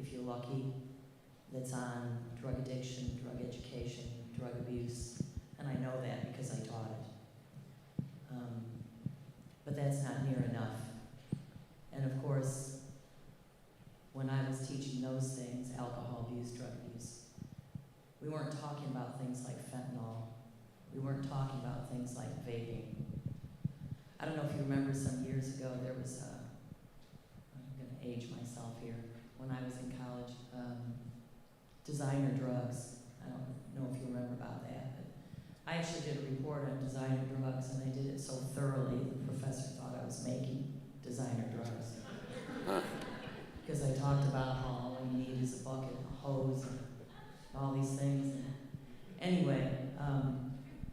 if you're lucky, that's on drug addiction, drug education, drug abuse, and I know that because I taught it. But that's not near enough. And of course, when I was teaching those things, alcohol abuse, drug abuse, we weren't talking about things like fentanyl. We weren't talking about things like vaping. I don't know if you remember some years ago, there was I'm going to age myself here, when I was in college, designer drugs. I don't know if you remember about that, but I actually did a report on designer drugs, and I did it so thoroughly the professor thought I was making designer drugs. Because I talked about how all you need is a bucket, a hose, and all these things. Anyway,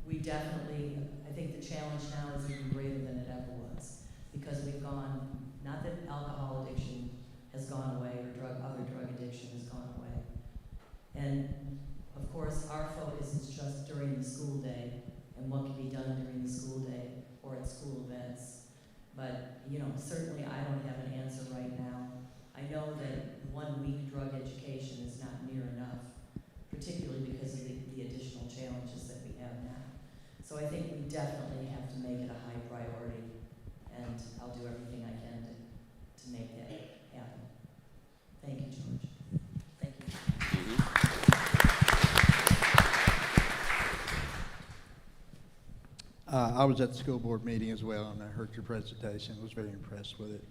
we definitely, I think the challenge now is even greater than it ever was, because we've gone, not that alcohol addiction has gone away or other drug addiction has gone away. And of course, our focus is just during the school day and what can be done during the school day or at school events. But, certainly I don't have an answer right now. I know that 1 week drug education is not near enough, particularly because of the additional challenges that we have now. So I think we definitely have to make it a high priority, and I'll do everything I can to make that happen. Thank you, George. Thank you. I was at the school board meeting as well, and I heard your presentation. I was very impressed with it.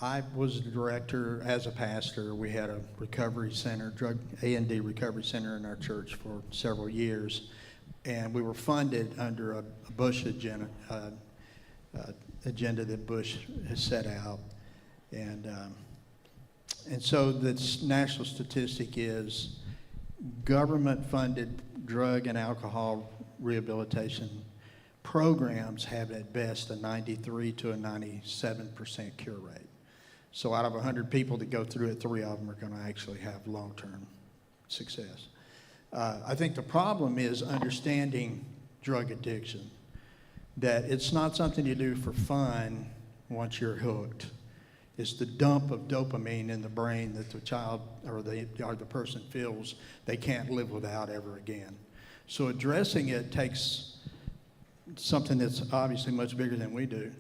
I was the director as a pastor. We had a recovery center, drug A&D recovery center in our church for several years, and we were funded under a Bush agenda that Bush has set out, and so the national statistic is government-funded drug and alcohol rehabilitation programs have at best a 93 to a 97% cure rate. So out of 100 people that go through it, 3 of them are going to actually have long-term success. I think the problem is understanding drug addiction, that it's not something you do for fun once you're hooked. It's the dump of dopamine in the brain that the child or the person feels they can't live without ever again. So addressing it takes something that's obviously much bigger than we do.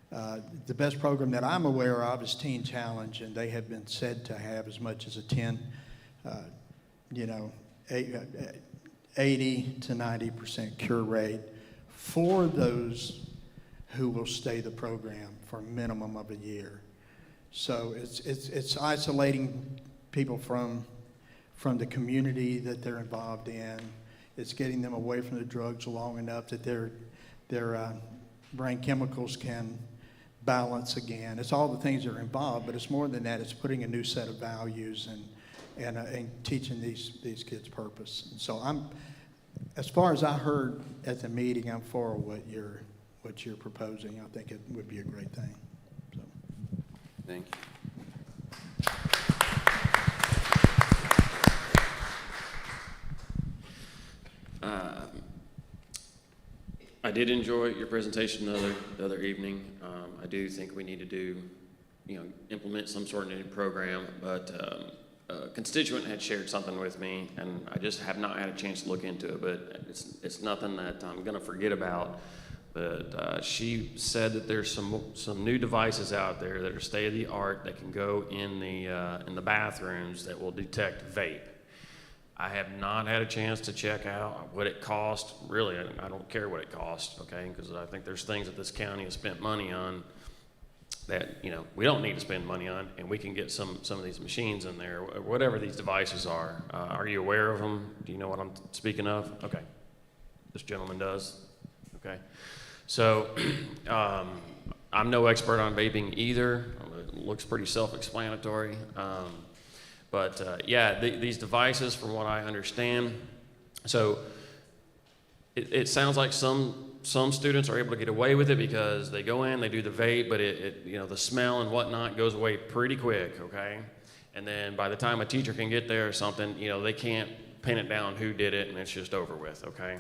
The best program that I'm aware of is Teen Challenge, and they have been said to have as much as a 80 to 90% cure rate for those who will stay the program for a minimum of a year. So it's isolating people from the community that they're involved in. It's getting them away from the drugs long enough that their brain chemicals can balance again. It's all the things that are involved, but it's more than that. It's putting a new set of values and teaching these kids purpose. And so as far as I heard at the meeting, I'm for what you're proposing. I think it would be a great thing. So. Thank you. I did enjoy your presentation the other evening. I do think we need to do, implement some sort of new program, but a constituent had shared something with me, and I just have not had a chance to look into it, but it's nothing that I'm gonna forget about. But she said that there's some new devices out there that are state of the art that can go in the bathrooms that will detect vape. I have not had a chance to check out what it costs. Really, I don't care what it costs, okay? Because I think there's things that this county has spent money on that, we don't need to spend money on, and we can get some of these machines in there, whatever these devices are. Are you aware of them? Do you know what I'm speaking of? Okay. This gentleman does? Okay. So, I'm no expert on vaping either. It looks pretty self-explanatory. These devices, from what I understand, so it sounds like some students are able to get away with it because they go in, they do the vape, but the smell and whatnot goes away pretty quick, okay? And then by the time a teacher can get there or something, they can't pin it down who did it, and it's just over with, okay?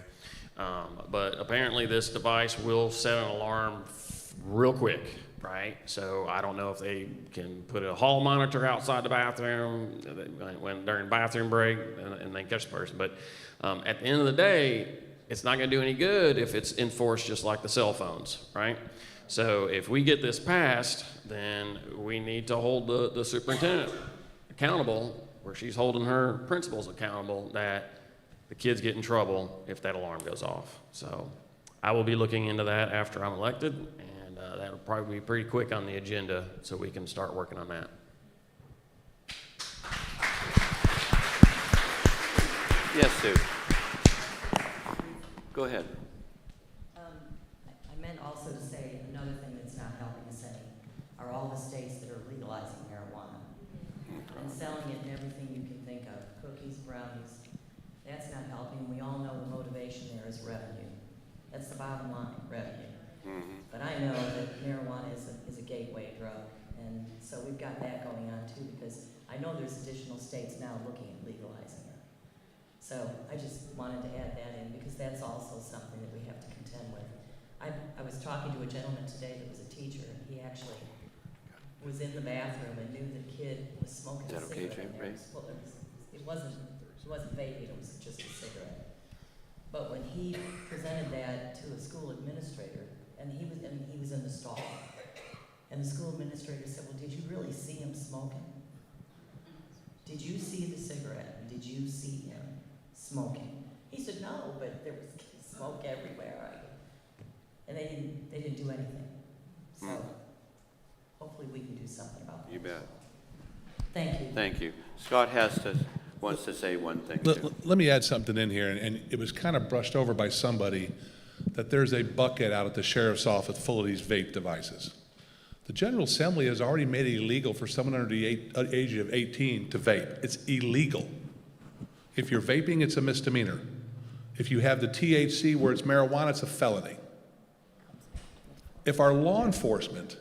But apparently this device will set an alarm real quick, right? So I don't know if they can put a hall monitor outside the bathroom during bathroom break and they catch the person. But at the end of the day, it's not going to do any good if it's enforced just like the cell phones, right? So if we get this passed, then we need to hold the superintendent accountable, where she's holding her principals accountable, that the kids get in trouble if that alarm goes off. So I will be looking into that after I'm elected, and that'll probably be pretty quick on the agenda so we can start working on that. Yes, Sue. Go ahead. I meant also to say another thing that's not helping us any are all the states that are legalizing marijuana and selling it in everything you can think of, cookies, brownies. That's not helping. We all know the motivation there is revenue. That's the bottom line, revenue. Mm-hmm. But I know that marijuana is a gateway drug, and so we've got that going on too, because I know there's additional states now looking at legalizing it. So I just wanted to add that in, because that's also something that we have to contend with. I was talking to a gentleman today that was a teacher, and he actually was in the bathroom and knew the kid was smoking a cigarette. Is that okay, Jay? Right? Well, it wasn't vaping, it was just a cigarette. But when he presented that to a school administrator, and he was in the stall, and the school administrator said, "Well, did you really see him smoking? Did you see the cigarette? Did you see him smoking?" He said, "No, but there was smoke everywhere." And they didn't do anything. So hopefully we can do something about that. You bet. Thank you. Thank you. Scott wants to say one thing. Let me add something in here, and it was kind of brushed over by somebody, that there's a bucket out at the sheriff's office full of these vape devices. The General Assembly has already made it illegal for someone under the age of 18 to vape. It's illegal. If you're vaping, it's a misdemeanor. If you have the THC where it's marijuana, it's a felony. If our law enforcement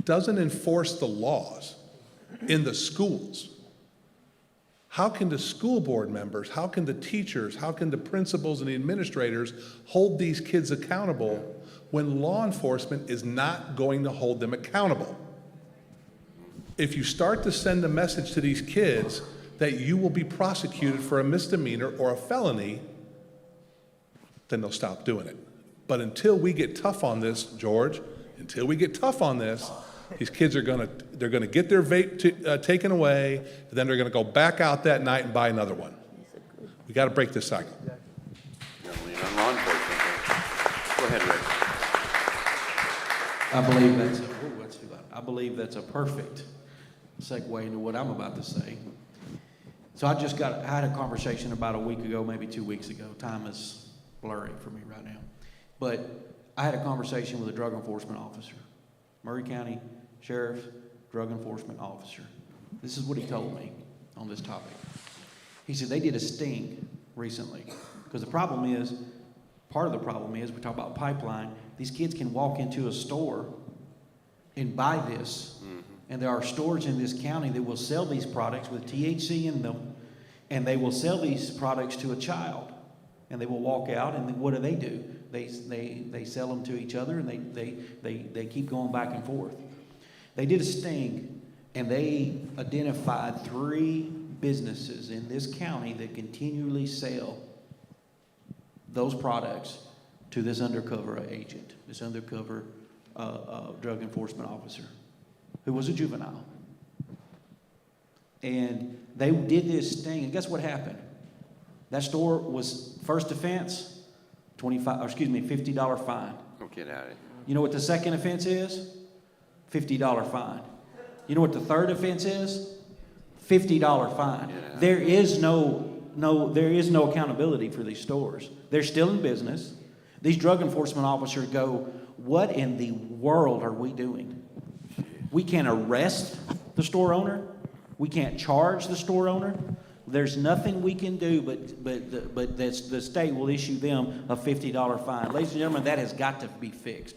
doesn't enforce the laws in the schools, how can the school board members, how can the teachers, how can the principals and the administrators hold these kids accountable when law enforcement is not going to hold them accountable? If you start to send a message to these kids that you will be prosecuted for a misdemeanor or a felony, then they'll stop doing it. But until we get tough on this, George, until we get tough on this, these kids are they're gonna get their vape taken away, and then they're gonna go back out that night and buy another one. We gotta break this cycle. Lean on law enforcement. Go ahead, Rick. I believe that's a perfect segue into what I'm about to say. So I had a conversation about a week ago, maybe 2 weeks ago. Time is blurry for me right now. But I had a conversation with a drug enforcement officer, Maury County Sheriff's drug enforcement officer. This is what he told me on this topic. He said they did a sting recently, because the problem is, part of the problem is, we talk about pipeline, these kids can walk into a store and buy this. And there are stores in this county that will sell these products with THC in them, and they will sell these products to a child. And they will walk out, and then what do? They sell them to each other, and they keep going back and forth. They did a sting, and they identified 3 businesses in this county that continually sell those products to this undercover agent, this undercover drug enforcement officer, who was a juvenile. And they did this sting, and guess what happened? That store was first offense, $50 fine. Oh, get out of here. You know what the second offense is? $50 fine. You know what the third offense is? $50 fine. Yeah. There is no accountability for these stores. They're still in business. These drug enforcement officers go, what in the world are we doing? We can't arrest the store owner. We can't charge the store owner. There's nothing we can do, but the state will issue them a $50 fine. Ladies and gentlemen, that has got to be fixed.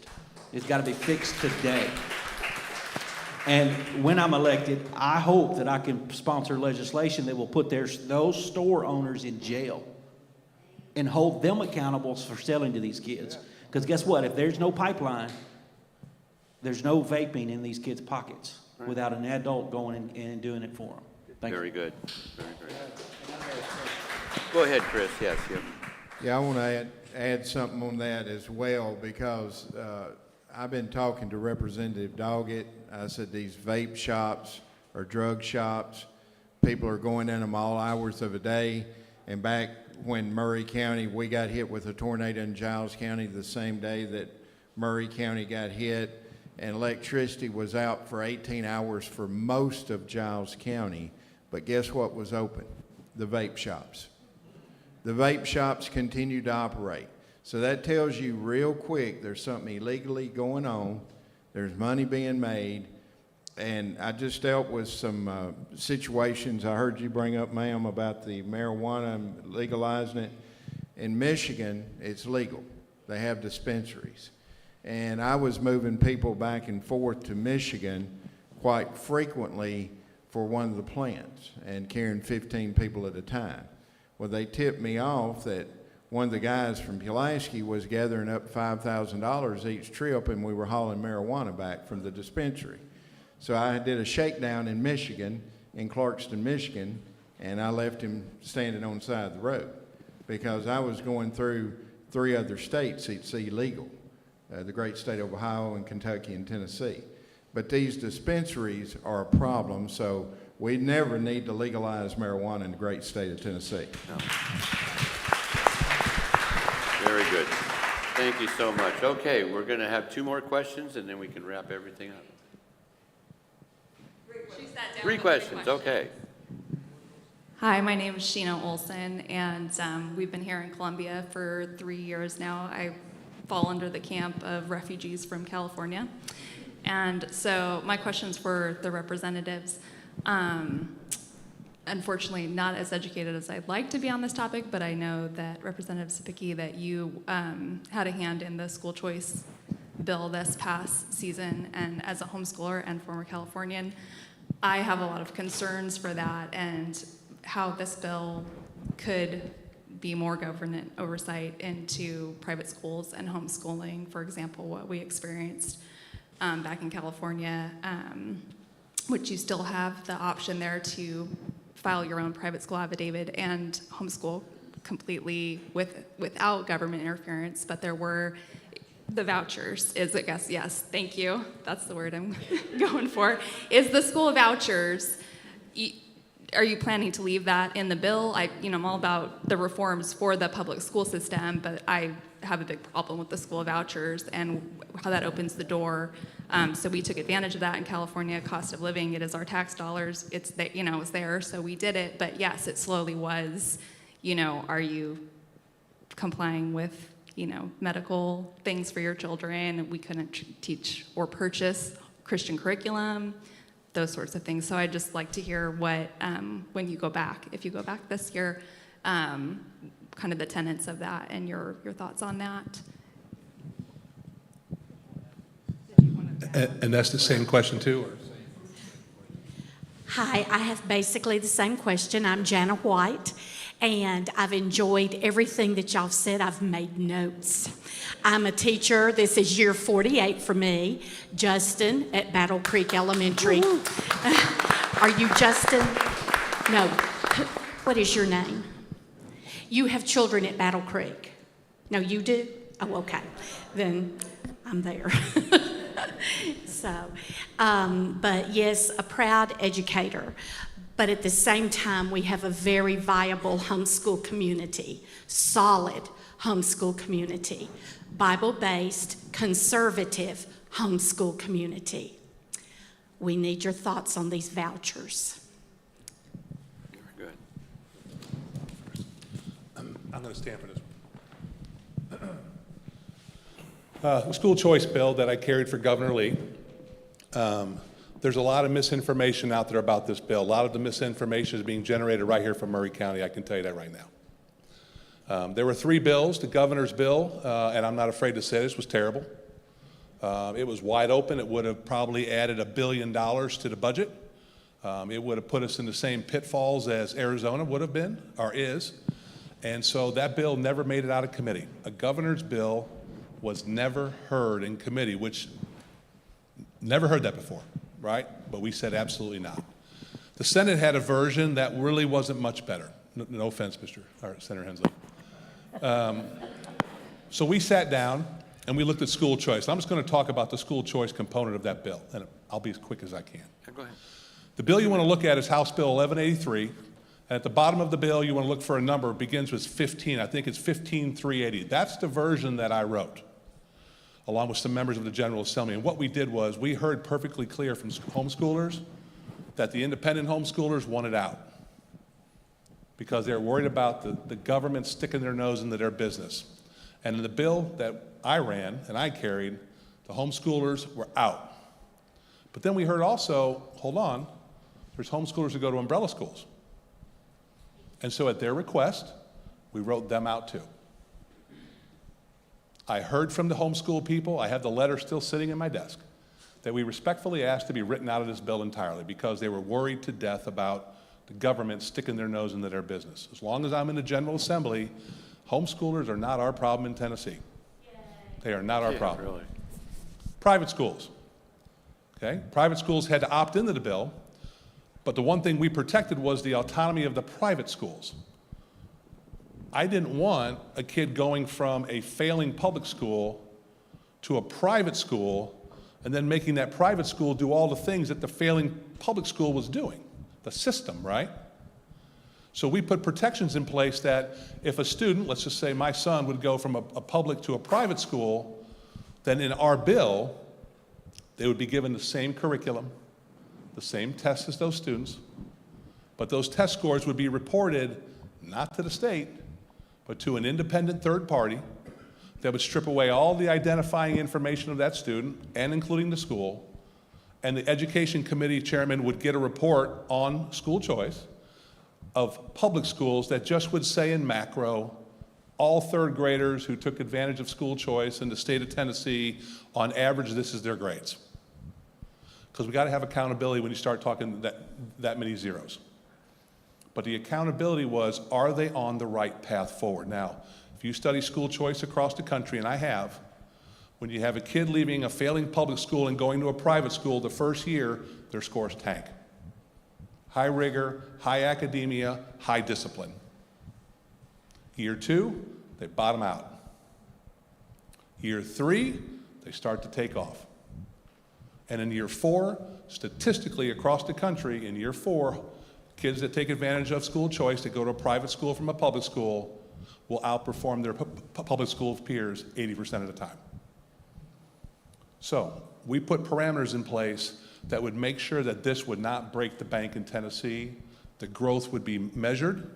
It's got to be fixed today. And when I'm elected, I hope that I can sponsor legislation that will put those store owners in jail and hold them accountable for selling to these kids. Because guess what? If there's no pipeline, there's no vaping in these kids' pockets without an adult going in and doing it for them. Thank you. Very good. Very, very good. Go ahead, Chris. Yes, you. Yeah, I want to add something on that as well, because I've been talking to Representative Doggett. I said these vape shops are drug shops. People are going in them all hours of the day. And back when Maury County, we got hit with a tornado in Giles County the same day that Maury County got hit, and electricity was out for 18 hours for most of Giles County. But guess what was open? The vape shops. The vape shops continue to operate. So that tells you real quick there's something illegally going on. There's money being made. And I just dealt with some situations. I heard you bring up, ma'am, about the marijuana legalizing it. In Michigan, it's legal. They have dispensaries. And I was moving people back and forth to Michigan quite frequently for one of the plants and carrying 15 people at a time. Well, they tipped me off that one of the guys from Pulaski was gathering up $5,000 each trip, and we were hauling marijuana back from the dispensary. So I did a shakedown in Michigan, in Clarkston, Michigan, and I left him standing on the side of the road because I was going through 3 other states. It's illegal, the great state of Ohio and Kentucky and Tennessee. But these dispensaries are a problem, so we never need to legalize marijuana in the great state of Tennessee. No. Very good. Thank you so much. Okay, we're going to have 2 more questions, and then we can wrap everything up. 3 questions, okay. Hi, my name is Sheena Olson, and we've been here in Columbia for 3 years now. I fall under the camp of refugees from California. And so my question's for the representatives. Unfortunately, not as educated as I'd like to be on this topic, but I know that Representative Sapicki, that you had a hand in the school choice bill this past season, and as a homeschooler and former Californian, I have a lot of concerns for that and how this bill could be more government oversight into private schools and homeschooling. For example, what we experienced back in California, which you still have the option there to file your own private school affidavit and homeschool completely without government interference, but there were the vouchers is, I guess, yes, thank you, that's the word I'm going for, is the school vouchers. Are you planning to leave that in the bill? I'm all about the reforms for the public school system, but I have a big problem with the school vouchers and how that opens the door. So we took advantage of that in California. Cost of living, it is our tax dollars. It's there, so we did it. But yes, it slowly was, are you complying with, medical things for your children? We couldn't teach or purchase Christian curriculum, those sorts of things. So I'd just like to hear what, when you go back, if you go back this year, kind of the tenets of that and your thoughts on that. And that's the same question too? Or? Hi, I have basically the same question. I'm Jana White, and I've enjoyed everything that y'all said. I've made notes. I'm a teacher. This is year 48 for me. Justin at Battle Creek Elementary. Are you Justin? No. What is your name? You have children at Battle Creek. No, you do? Oh, okay. Then I'm there. But yes, a proud educator. But at the same time, we have a very viable homeschool community, solid homeschool community, Bible-based, conservative homeschool community. We need your thoughts on these vouchers. Very good. I'm going to stand for this one. The school choice bill that I carried for Governor Lee. There's a lot of misinformation out there about this bill. A lot of the misinformation is being generated right here from Maury County. I can tell you that right now. There were 3 bills. The governor's bill, and I'm not afraid to say this, was terrible. It was wide open. It would have probably added $1 billion to the budget. It would have put us in the same pitfalls as Arizona would have been, or is. And so that bill never made it out of committee. A governor's bill was never heard in committee, which never heard that before, right? But we said absolutely not. The Senate had a version that really wasn't much better. No offense, Senator Hensley. So we sat down and we looked at school choice. I'm just going to talk about the school choice component of that bill, and I'll be as quick as I can. Yeah, go ahead. The bill you want to look at is House Bill 1183. And at the bottom of the bill, you want to look for a number. It begins with 15. I think it's 15380. That's the version that I wrote, along with some members of the General Assembly. And what we did was we heard perfectly clear from homeschoolers that the independent homeschoolers wanted out because they're worried about the government sticking their nose into their business. And in the bill that I ran and I carried, the homeschoolers were out. But then we heard also, hold on, there's homeschoolers who go to umbrella schools. And so at their request, we wrote them out too. I heard from the homeschool people, I have the letter still sitting in my desk, that we respectfully asked to be written out of this bill entirely because they were worried to death about the government sticking their nose into their business. As long as I'm in the General Assembly, homeschoolers are not our problem in Tennessee. They are not our problem. Really. Private schools. Okay? Private schools had to opt into the bill, but the one thing we protected was the autonomy of the private schools. I didn't want a kid going from a failing public school to a private school and then making that private school do all the things that the failing public school was doing, the system, right? So we put protections in place that if a student, let's just say my son would go from a public to a private school, then in our bill, they would be given the same curriculum, the same tests as those students, but those test scores would be reported not to the state, but to an independent third party that would strip away all the identifying information of that student, and including the school, and the education committee chairman would get a report on school choice of public schools that just would say in macro, all third graders who took advantage of school choice in the state of Tennessee, on average, this is their grades. Because we got to have accountability when you start talking that many zeros. But the accountability was, are they on the right path forward? Now, if you study school choice across the country, and I have, when you have a kid leaving a failing public school and going to a private school, the first year, their scores tank. High rigor, high academia, high discipline. Year 2, they bottom out. Year 3, they start to take off. And in year 4, statistically across the country, in year 4, kids that take advantage of school choice, that go to a private school from a public school, will outperform their public school peers 80% of the time. So we put parameters in place that would make sure that this would not break the bank in Tennessee. The growth would be measured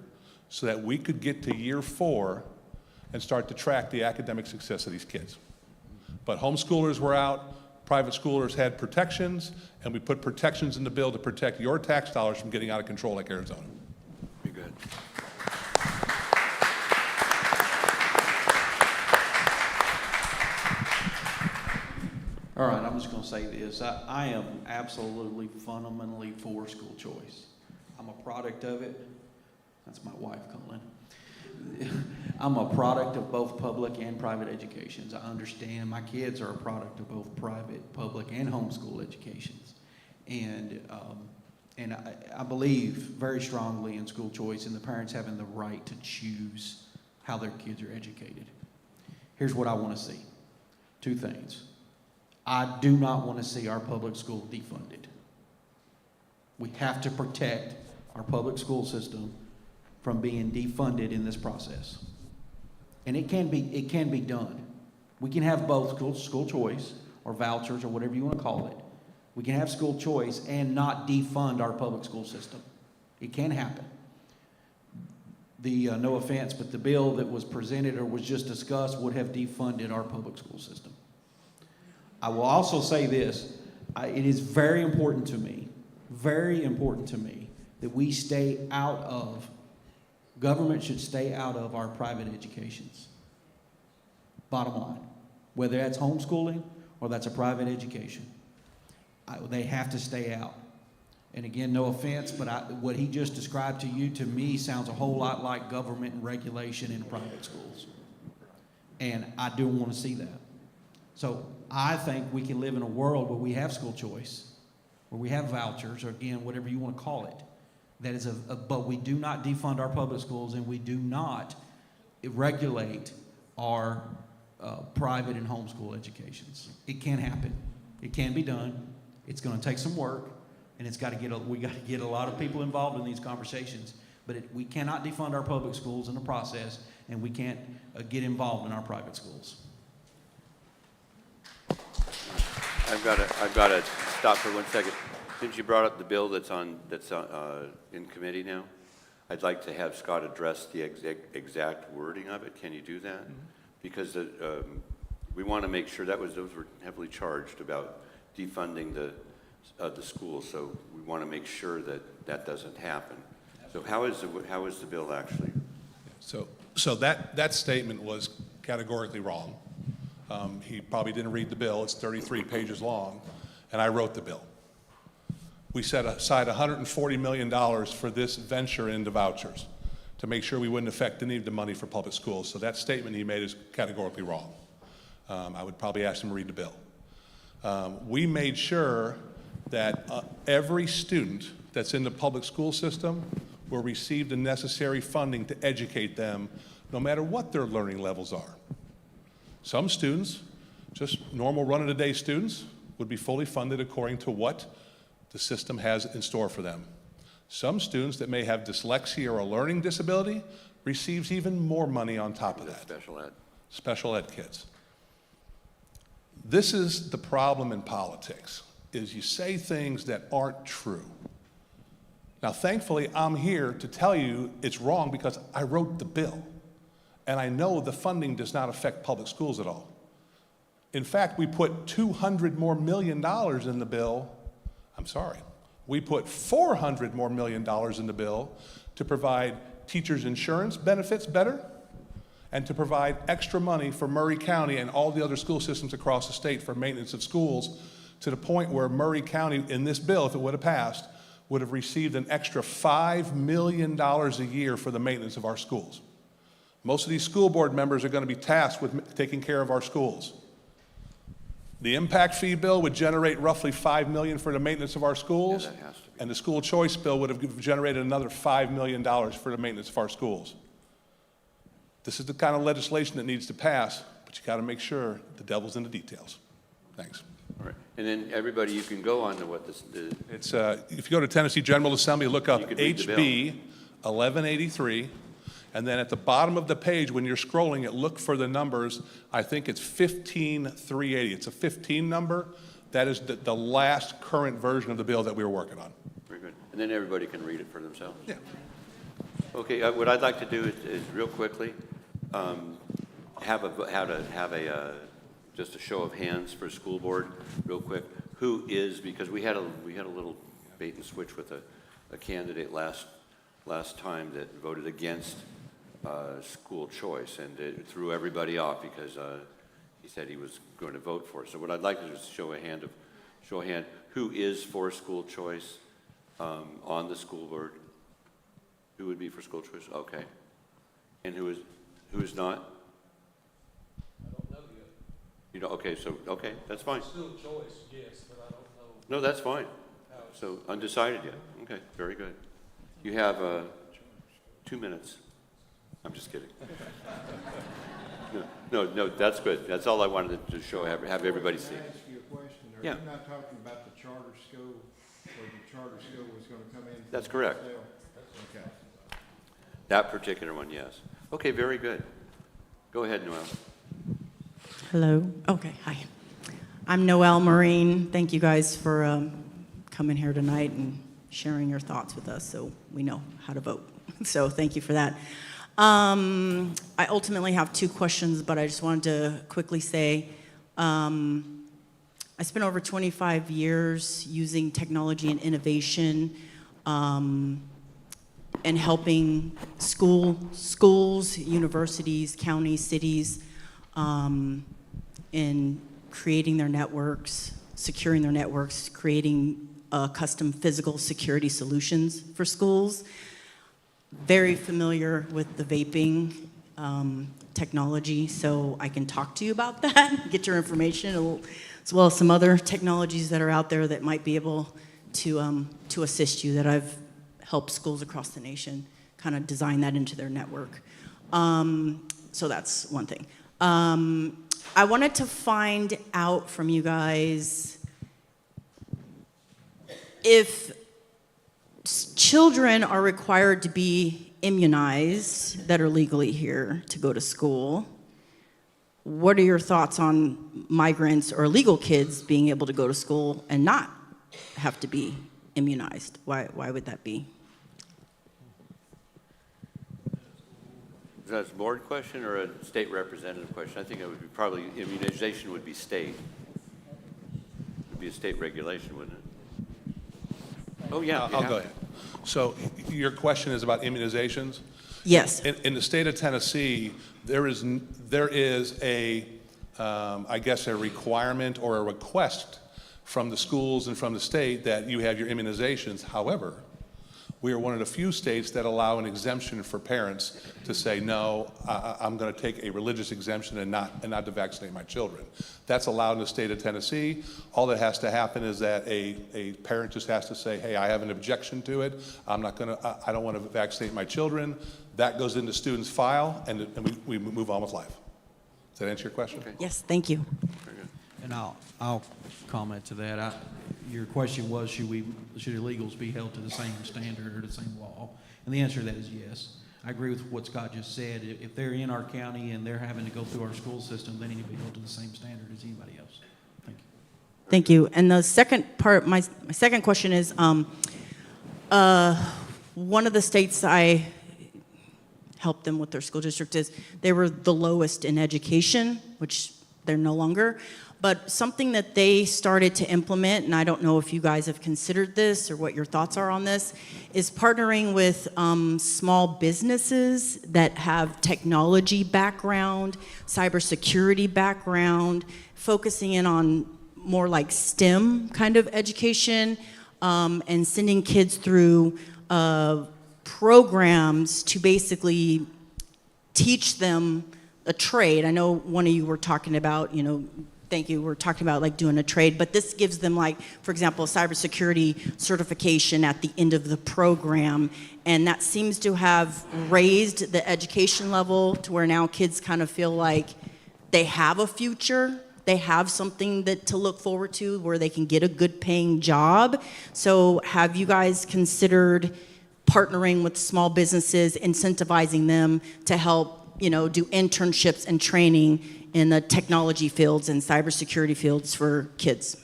so that we could get to year 4 and start to track the academic success of these kids. But homeschoolers were out, private schoolers had protections, and we put protections in the bill to protect your tax dollars from getting out of control like Arizona. Be good. All right, I'm just going to say this. I am absolutely fundamentally for school choice. I'm a product of it. That's my wife calling. I'm a product of both public and private educations. I understand my kids are a product of both private, public, and homeschool educations. And I believe very strongly in school choice and the parents having the right to choose how their kids are educated. Here's what I want to see. 2 things. I do not want to see our public school defunded. We have to protect our public school system from being defunded in this process. And it can be done. We can have both school choice or vouchers or whatever you want to call it. We can have school choice and not defund our public school system. It can happen. No offense, but the bill that was presented or was just discussed would have defunded our public school system. I will also say this, it is very important to me that we stay out of, government should stay out of our private educations. Bottom line, whether that's homeschooling or that's a private education, they have to stay out. And again, no offense, but what he just described to you, to me, sounds a whole lot like government and regulation in private schools. And I do want to see that. So I think we can live in a world where we have school choice, where we have vouchers, or again, whatever you want to call it. That is but we do not defund our public schools, and we do not regulate our private and homeschool educations. It can happen. It can be done. It's going to take some work, and we got to get a lot of people involved in these conversations. But we cannot defund our public schools in the process, and we can't get involved in our private schools. I've got to stop for 1 second. Since you brought up the bill that's in committee now, I'd like to have Scott address the exact wording of it. Can you do that? Mm-hmm. Because we want to make sure those were heavily charged about defunding the schools. So we want to make sure that doesn't happen. So how is the bill actually? So that statement was categorically wrong. He probably didn't read the bill. It's 33 pages long, and I wrote the bill. We set aside $140 million for this venture into vouchers to make sure we wouldn't affect any of the money for public schools. So that statement he made is categorically wrong. I would probably ask him to read the bill. We made sure that every student that's in the public school system will receive the necessary funding to educate them, no matter what their learning levels are. Some students, just normal run-of-the-day students, would be fully funded according to what the system has in store for them. Some students that may have dyslexia or a learning disability receives even more money on top of that. Special ed. Special ed kids. This is the problem in politics, is you say things that aren't true. Now, thankfully, I'm here to tell you it's wrong because I wrote the bill. And I know the funding does not affect public schools at all. In fact, we put $200 million more in the bill. I'm sorry. We put $400 million more in the bill to provide teachers' insurance benefits better and to provide extra money for Maury County and all the other school systems across the state for maintenance of schools, to the point where Maury County, in this bill, if it would have passed, would have received an extra $5 million a year for the maintenance of our schools. Most of these school board members are going to be tasked with taking care of our schools. The impact fee bill would generate roughly $5 million for the maintenance of our schools, Yeah, that has to be. and the school choice bill would have generated another $5 million for the maintenance of our schools. This is the kind of legislation that needs to pass, but you got to make sure the devil's in the details. Thanks. All right. And then everybody, you can go on to what this, It's, if you go to Tennessee General Assembly, look up You could read the bill. HB 1183, and then at the bottom of the page, when you're scrolling it, look for the numbers. I think it's 15380. It's a 15 number. That is the last current version of the bill that we were working on. very good. And then everybody can read it for themselves. Yeah. Okay, what I'd like to do is real quickly, have a just a show of hands for school board, real quick. Who is, because we had a little bait and switch with a candidate last time that voted against school choice, and it threw everybody off because he said he was going to vote for it. So what I'd like to do is show a hand, who is for school choice on the school board? Who would be for school choice? Okay. And who is not? You know, okay, so, okay, that's fine. School choice, yes, but I don't know. No, that's fine. So undecided yet. Okay, very good. You have 2 minutes. I'm just kidding. No, that's good. That's all I wanted to show, have everybody see. Can I ask you a question? Are Yeah. you not talking about the charter school, where the charter school was going to come in? That's correct. Okay. That particular one, yes. Okay, very good. Go ahead, Noel. Hello. Okay, hi. I'm Noelle Marine. Thank you guys for coming here tonight and sharing your thoughts with us so we know how to vote. So thank you for that. I ultimately have 2 questions, but I just wanted to quickly say I spent over 25 years using technology and innovation and helping schools, universities, counties, cities in creating their networks, securing their networks, creating custom physical security solutions for schools. Very familiar with the vaping technology, so I can talk to you about that, get your information, as well as some other technologies that are out there that might be able to assist you, that I've helped schools across the nation kind of design that into their network. So that's one thing. I wanted to find out from you guys if children are required to be immunized that are legally here to go to school. What are your thoughts on migrants or illegal kids being able to go to school and not have to be immunized? Why would that be? Is that a board question or a state representative question? I think it would be probably, immunization would be state. It would be a state regulation, wouldn't it? Oh, yeah. I'll go ahead. So your question is about immunizations? Yes. In the state of Tennessee, there is a, I guess, a requirement or a request from the schools and from the state that you have your immunizations. However, we are one of the few states that allow an exemption for parents to say, no, I'm going to take a religious exemption and not to vaccinate my children. That's allowed in the state of Tennessee. All that has to happen is that a parent just has to say, hey, I have an objection to it. I don't want to vaccinate my children. That goes into student's file, and we move on with life. Does that answer your question? Okay. Yes, thank you. Very good. And I'll comment to that. Your question was, should illegals be held to the same standard or the same law? And the answer to that is yes. I agree with what Scott just said. If they're in our county and they're having to go through our school system, they need to be held to the same standard as anybody else. Thank you. Thank you. And the second part, my second question is, one of the states I helped them with their school district is they were the lowest in education, which they're no longer. But something that they started to implement, and I don't know if you guys have considered this or what your thoughts are on this, is partnering with small businesses that have technology background, cybersecurity background, focusing in on more like STEM kind of education, and sending kids through programs to basically teach them a trade. I know one of you were talking about, thank you, we're talking about like doing a trade, but this gives them like, for example, a cybersecurity certification at the end of the program. And that seems to have raised the education level to where now kids kind of feel like they have a future. They have something to look forward to where they can get a good paying job. So have you guys considered partnering with small businesses, incentivizing them to help, do internships and training in the technology fields and cybersecurity fields for kids?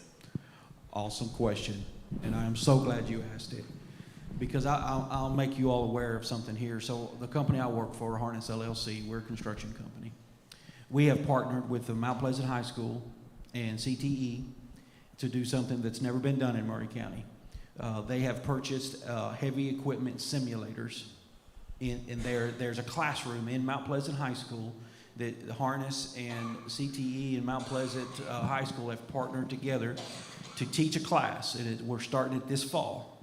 Awesome question, and I am so glad you asked it, because I'll make you all aware of something here. So the company I work for, Harness LLC, we're a construction company. We have partnered with the Mount Pleasant High School and CTE to do something that's never been done in Maury County. They have purchased heavy equipment simulators. There's a classroom in Mount Pleasant High School that Harness and CTE and Mount Pleasant High School have partnered together to teach a class. We're starting it this fall.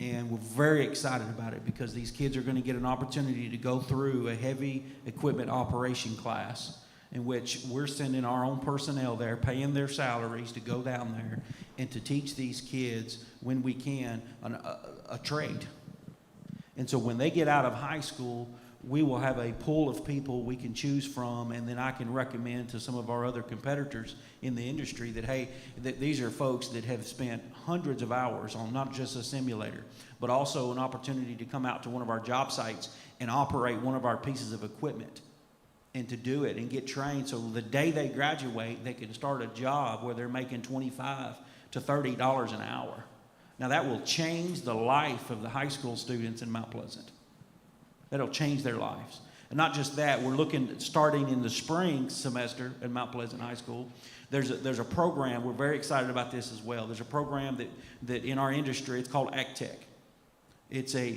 And we're very excited about it because these kids are going to get an opportunity to go through a heavy equipment operation class in which we're sending our own personnel there, paying their salaries to go down there and to teach these kids, when we can, a trade. And so when they get out of high school, we will have a pool of people we can choose from, and then I can recommend to some of our other competitors in the industry that, hey, these are folks that have spent hundreds of hours on not just a simulator, but also an opportunity to come out to one of our job sites and operate one of our pieces of equipment and to do it and get trained. So the day they graduate, they can start a job where they're making $25 to $30 an hour. Now that will change the life of the high school students in Mount Pleasant. That'll change their lives. And not just that, we're looking at starting in the spring semester at Mount Pleasant High School. There's a program, we're very excited about this as well. There's a program that in our industry, it's called AgTech. It's a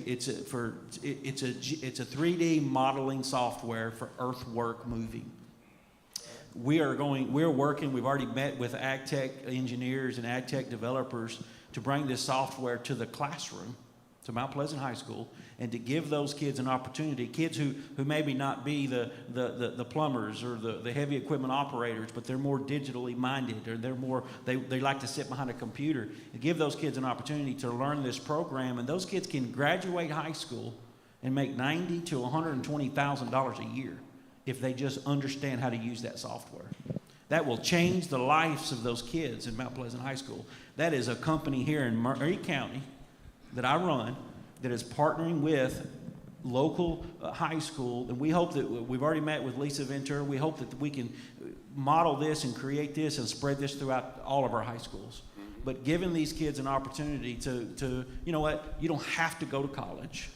3D modeling software for earthwork moving. We're working, we've already met with AgTech engineers and AgTech developers to bring this software to the classroom, to Mount Pleasant High School, and to give those kids an opportunity, kids who maybe not be the plumbers or the heavy equipment operators, but they're more digitally minded, or they like to sit behind a computer, and give those kids an opportunity to learn this program, and those kids can graduate high school and make $90,000 to $120,000 a year if they just understand how to use that software. That will change the lives of those kids in Mount Pleasant High School. That is a company here in Maury County that I run that is partnering with local high school, and we hope that we've already met with Lisa Ventura. We hope that we can model this and create this and spread this throughout all of our high schools. But giving these kids an opportunity to you know what, you don't have to go to college.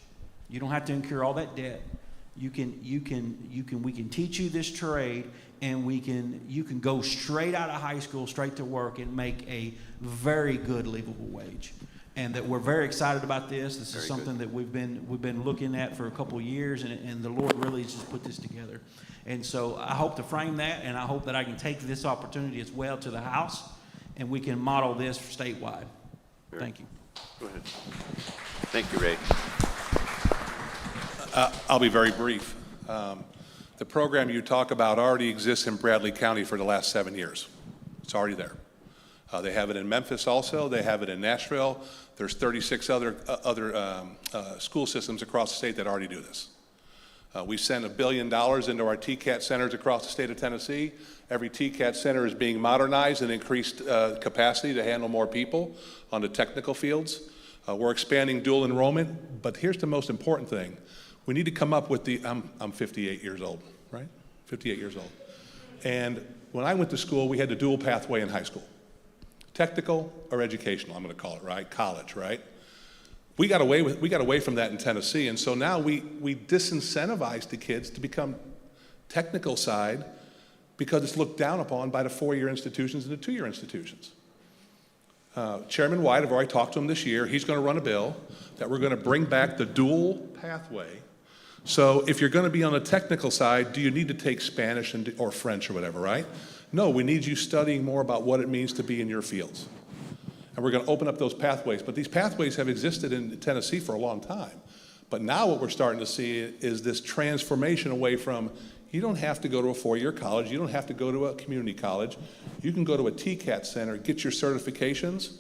You don't have to incur all that debt. We can teach you this trade, and you can go straight out of high school, straight to work, and make a very good livable wage. And that we're very excited about this. This is something that we've been looking at for a couple of years, and the Lord really has just put this together. And so I hope to frame that, and I hope that I can take this opportunity as well to the House, and we can model this statewide. Thank you. Go ahead. Thank you, Ray. I'll be very brief. The program you talk about already exists in Bradley County for the last 7 years. It's already there. They have it in Memphis also. They have it in Nashville. There's 36 other school systems across the state that already do this. We send $1 billion into our TCAT centers across the state of Tennessee. Every TCAT center is being modernized and increased capacity to handle more people on the technical fields. We're expanding dual enrollment, but here's the most important thing. We need to come up with I'm 58 years old, right? 58 years old. And when I went to school, we had the dual pathway in high school. Technical or educational, I'm going to call it, right? College, right? We got away from that in Tennessee, and so now we disincentivize the kids to become technical side because it's looked down upon by the four-year institutions and the two-year institutions. Chairman White, I've already talked to him this year. He's going to run a bill that we're going to bring back the dual pathway. So if you're going to be on the technical side, do you need to take Spanish or French or whatever, right? No, we need you studying more about what it means to be in your fields. And we're going to open up those pathways. But these pathways have existed in Tennessee for a long time. But now what we're starting to see is this transformation away from, you don't have to go to a four-year college, you don't have to go to a community college, you can go to a TCAT center, get your certifications,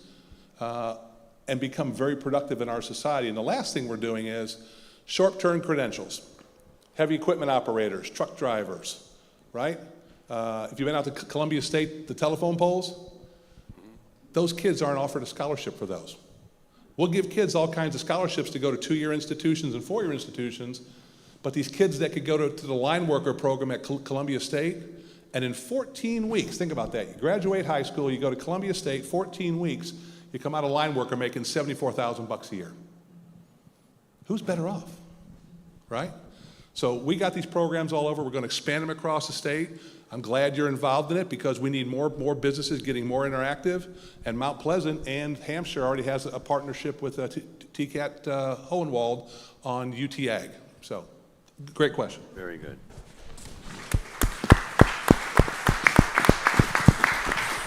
and become very productive in our society. And the last thing we're doing is short-term credentials, heavy equipment operators, truck drivers, right? If you've been out to Columbia State, the telephone poles, those kids aren't offered a scholarship for those. We'll give kids all kinds of scholarships to go to two-year institutions and four-year institutions, but these kids that could go to the line worker program at Columbia State, and in 14 weeks, think about that, you graduate high school, you go to Columbia State, 14 weeks, you come out a line worker making $74,000 a year. Who's better off, right? So we got these programs all over. We're going to expand them across the state. I'm glad you're involved in it because we need more businesses getting more interactive. And Mount Pleasant and Hampshire already has a partnership with TCAT Hohenwald on UT Ag. So, great question. Very good.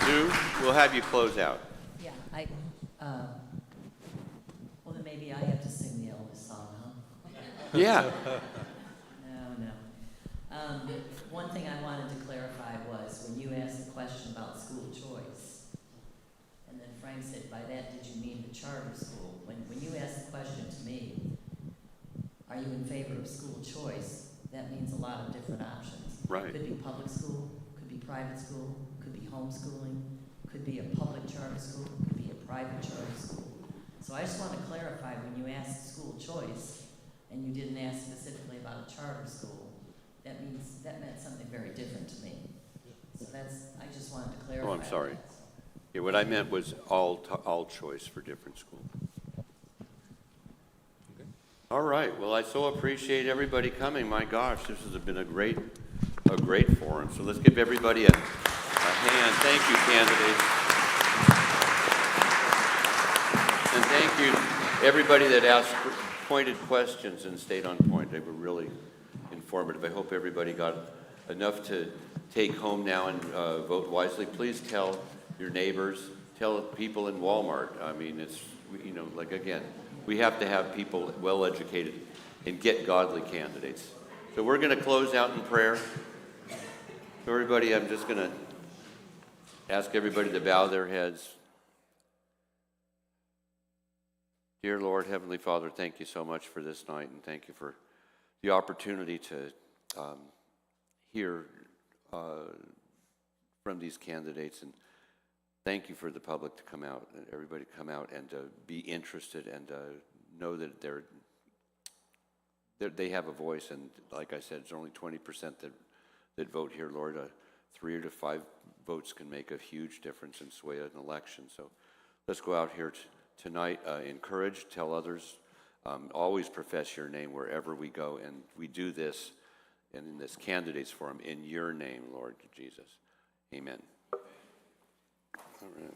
Sue, we'll have you close out. Yeah, well, then maybe I have to sing the Elvis song, huh? Yeah. No. One thing I wanted to clarify was when you asked the question about school choice, and then Frank said, by that, did you mean the charter school? When you asked the question to me, are you in favor of school choice? That means a lot of different options. Right. Could be public school, could be private school, could be homeschooling, could be a public charter school, could be a private charter school. So I just want to clarify, when you asked school choice, and you didn't ask specifically about a charter school, that meant something very different to me. So I just wanted to clarify. Oh, I'm sorry. that. Yeah, what I meant was all choice for different schools. Okay. All right. Well, I so appreciate everybody coming. My gosh, this has been a great forum. So let's give everybody a hand. Thank you, candidates. And thank you, everybody that asked pointed questions and stayed on point. They were really informative. I hope everybody got enough to take home now and vote wisely. Please tell your neighbors, tell people in Walmart. I mean, it's, like again, we have to have people well educated and get godly candidates. So we're going to close out in prayer. So everybody, I'm just going to ask everybody to bow their heads. Dear Lord, Heavenly Father, thank you so much for this night, and thank you for the opportunity to hear from these candidates, and thank you for the public to come out, and everybody to come out and be interested and know that they have a voice. And like I said, it's only 20% that vote here, Lord. 3 to 5 votes can make a huge difference and sway an election. So let's go out here tonight, encourage, tell others, always profess your name wherever we go, and we do this and in this candidates forum in your name, Lord Jesus. Amen. All right.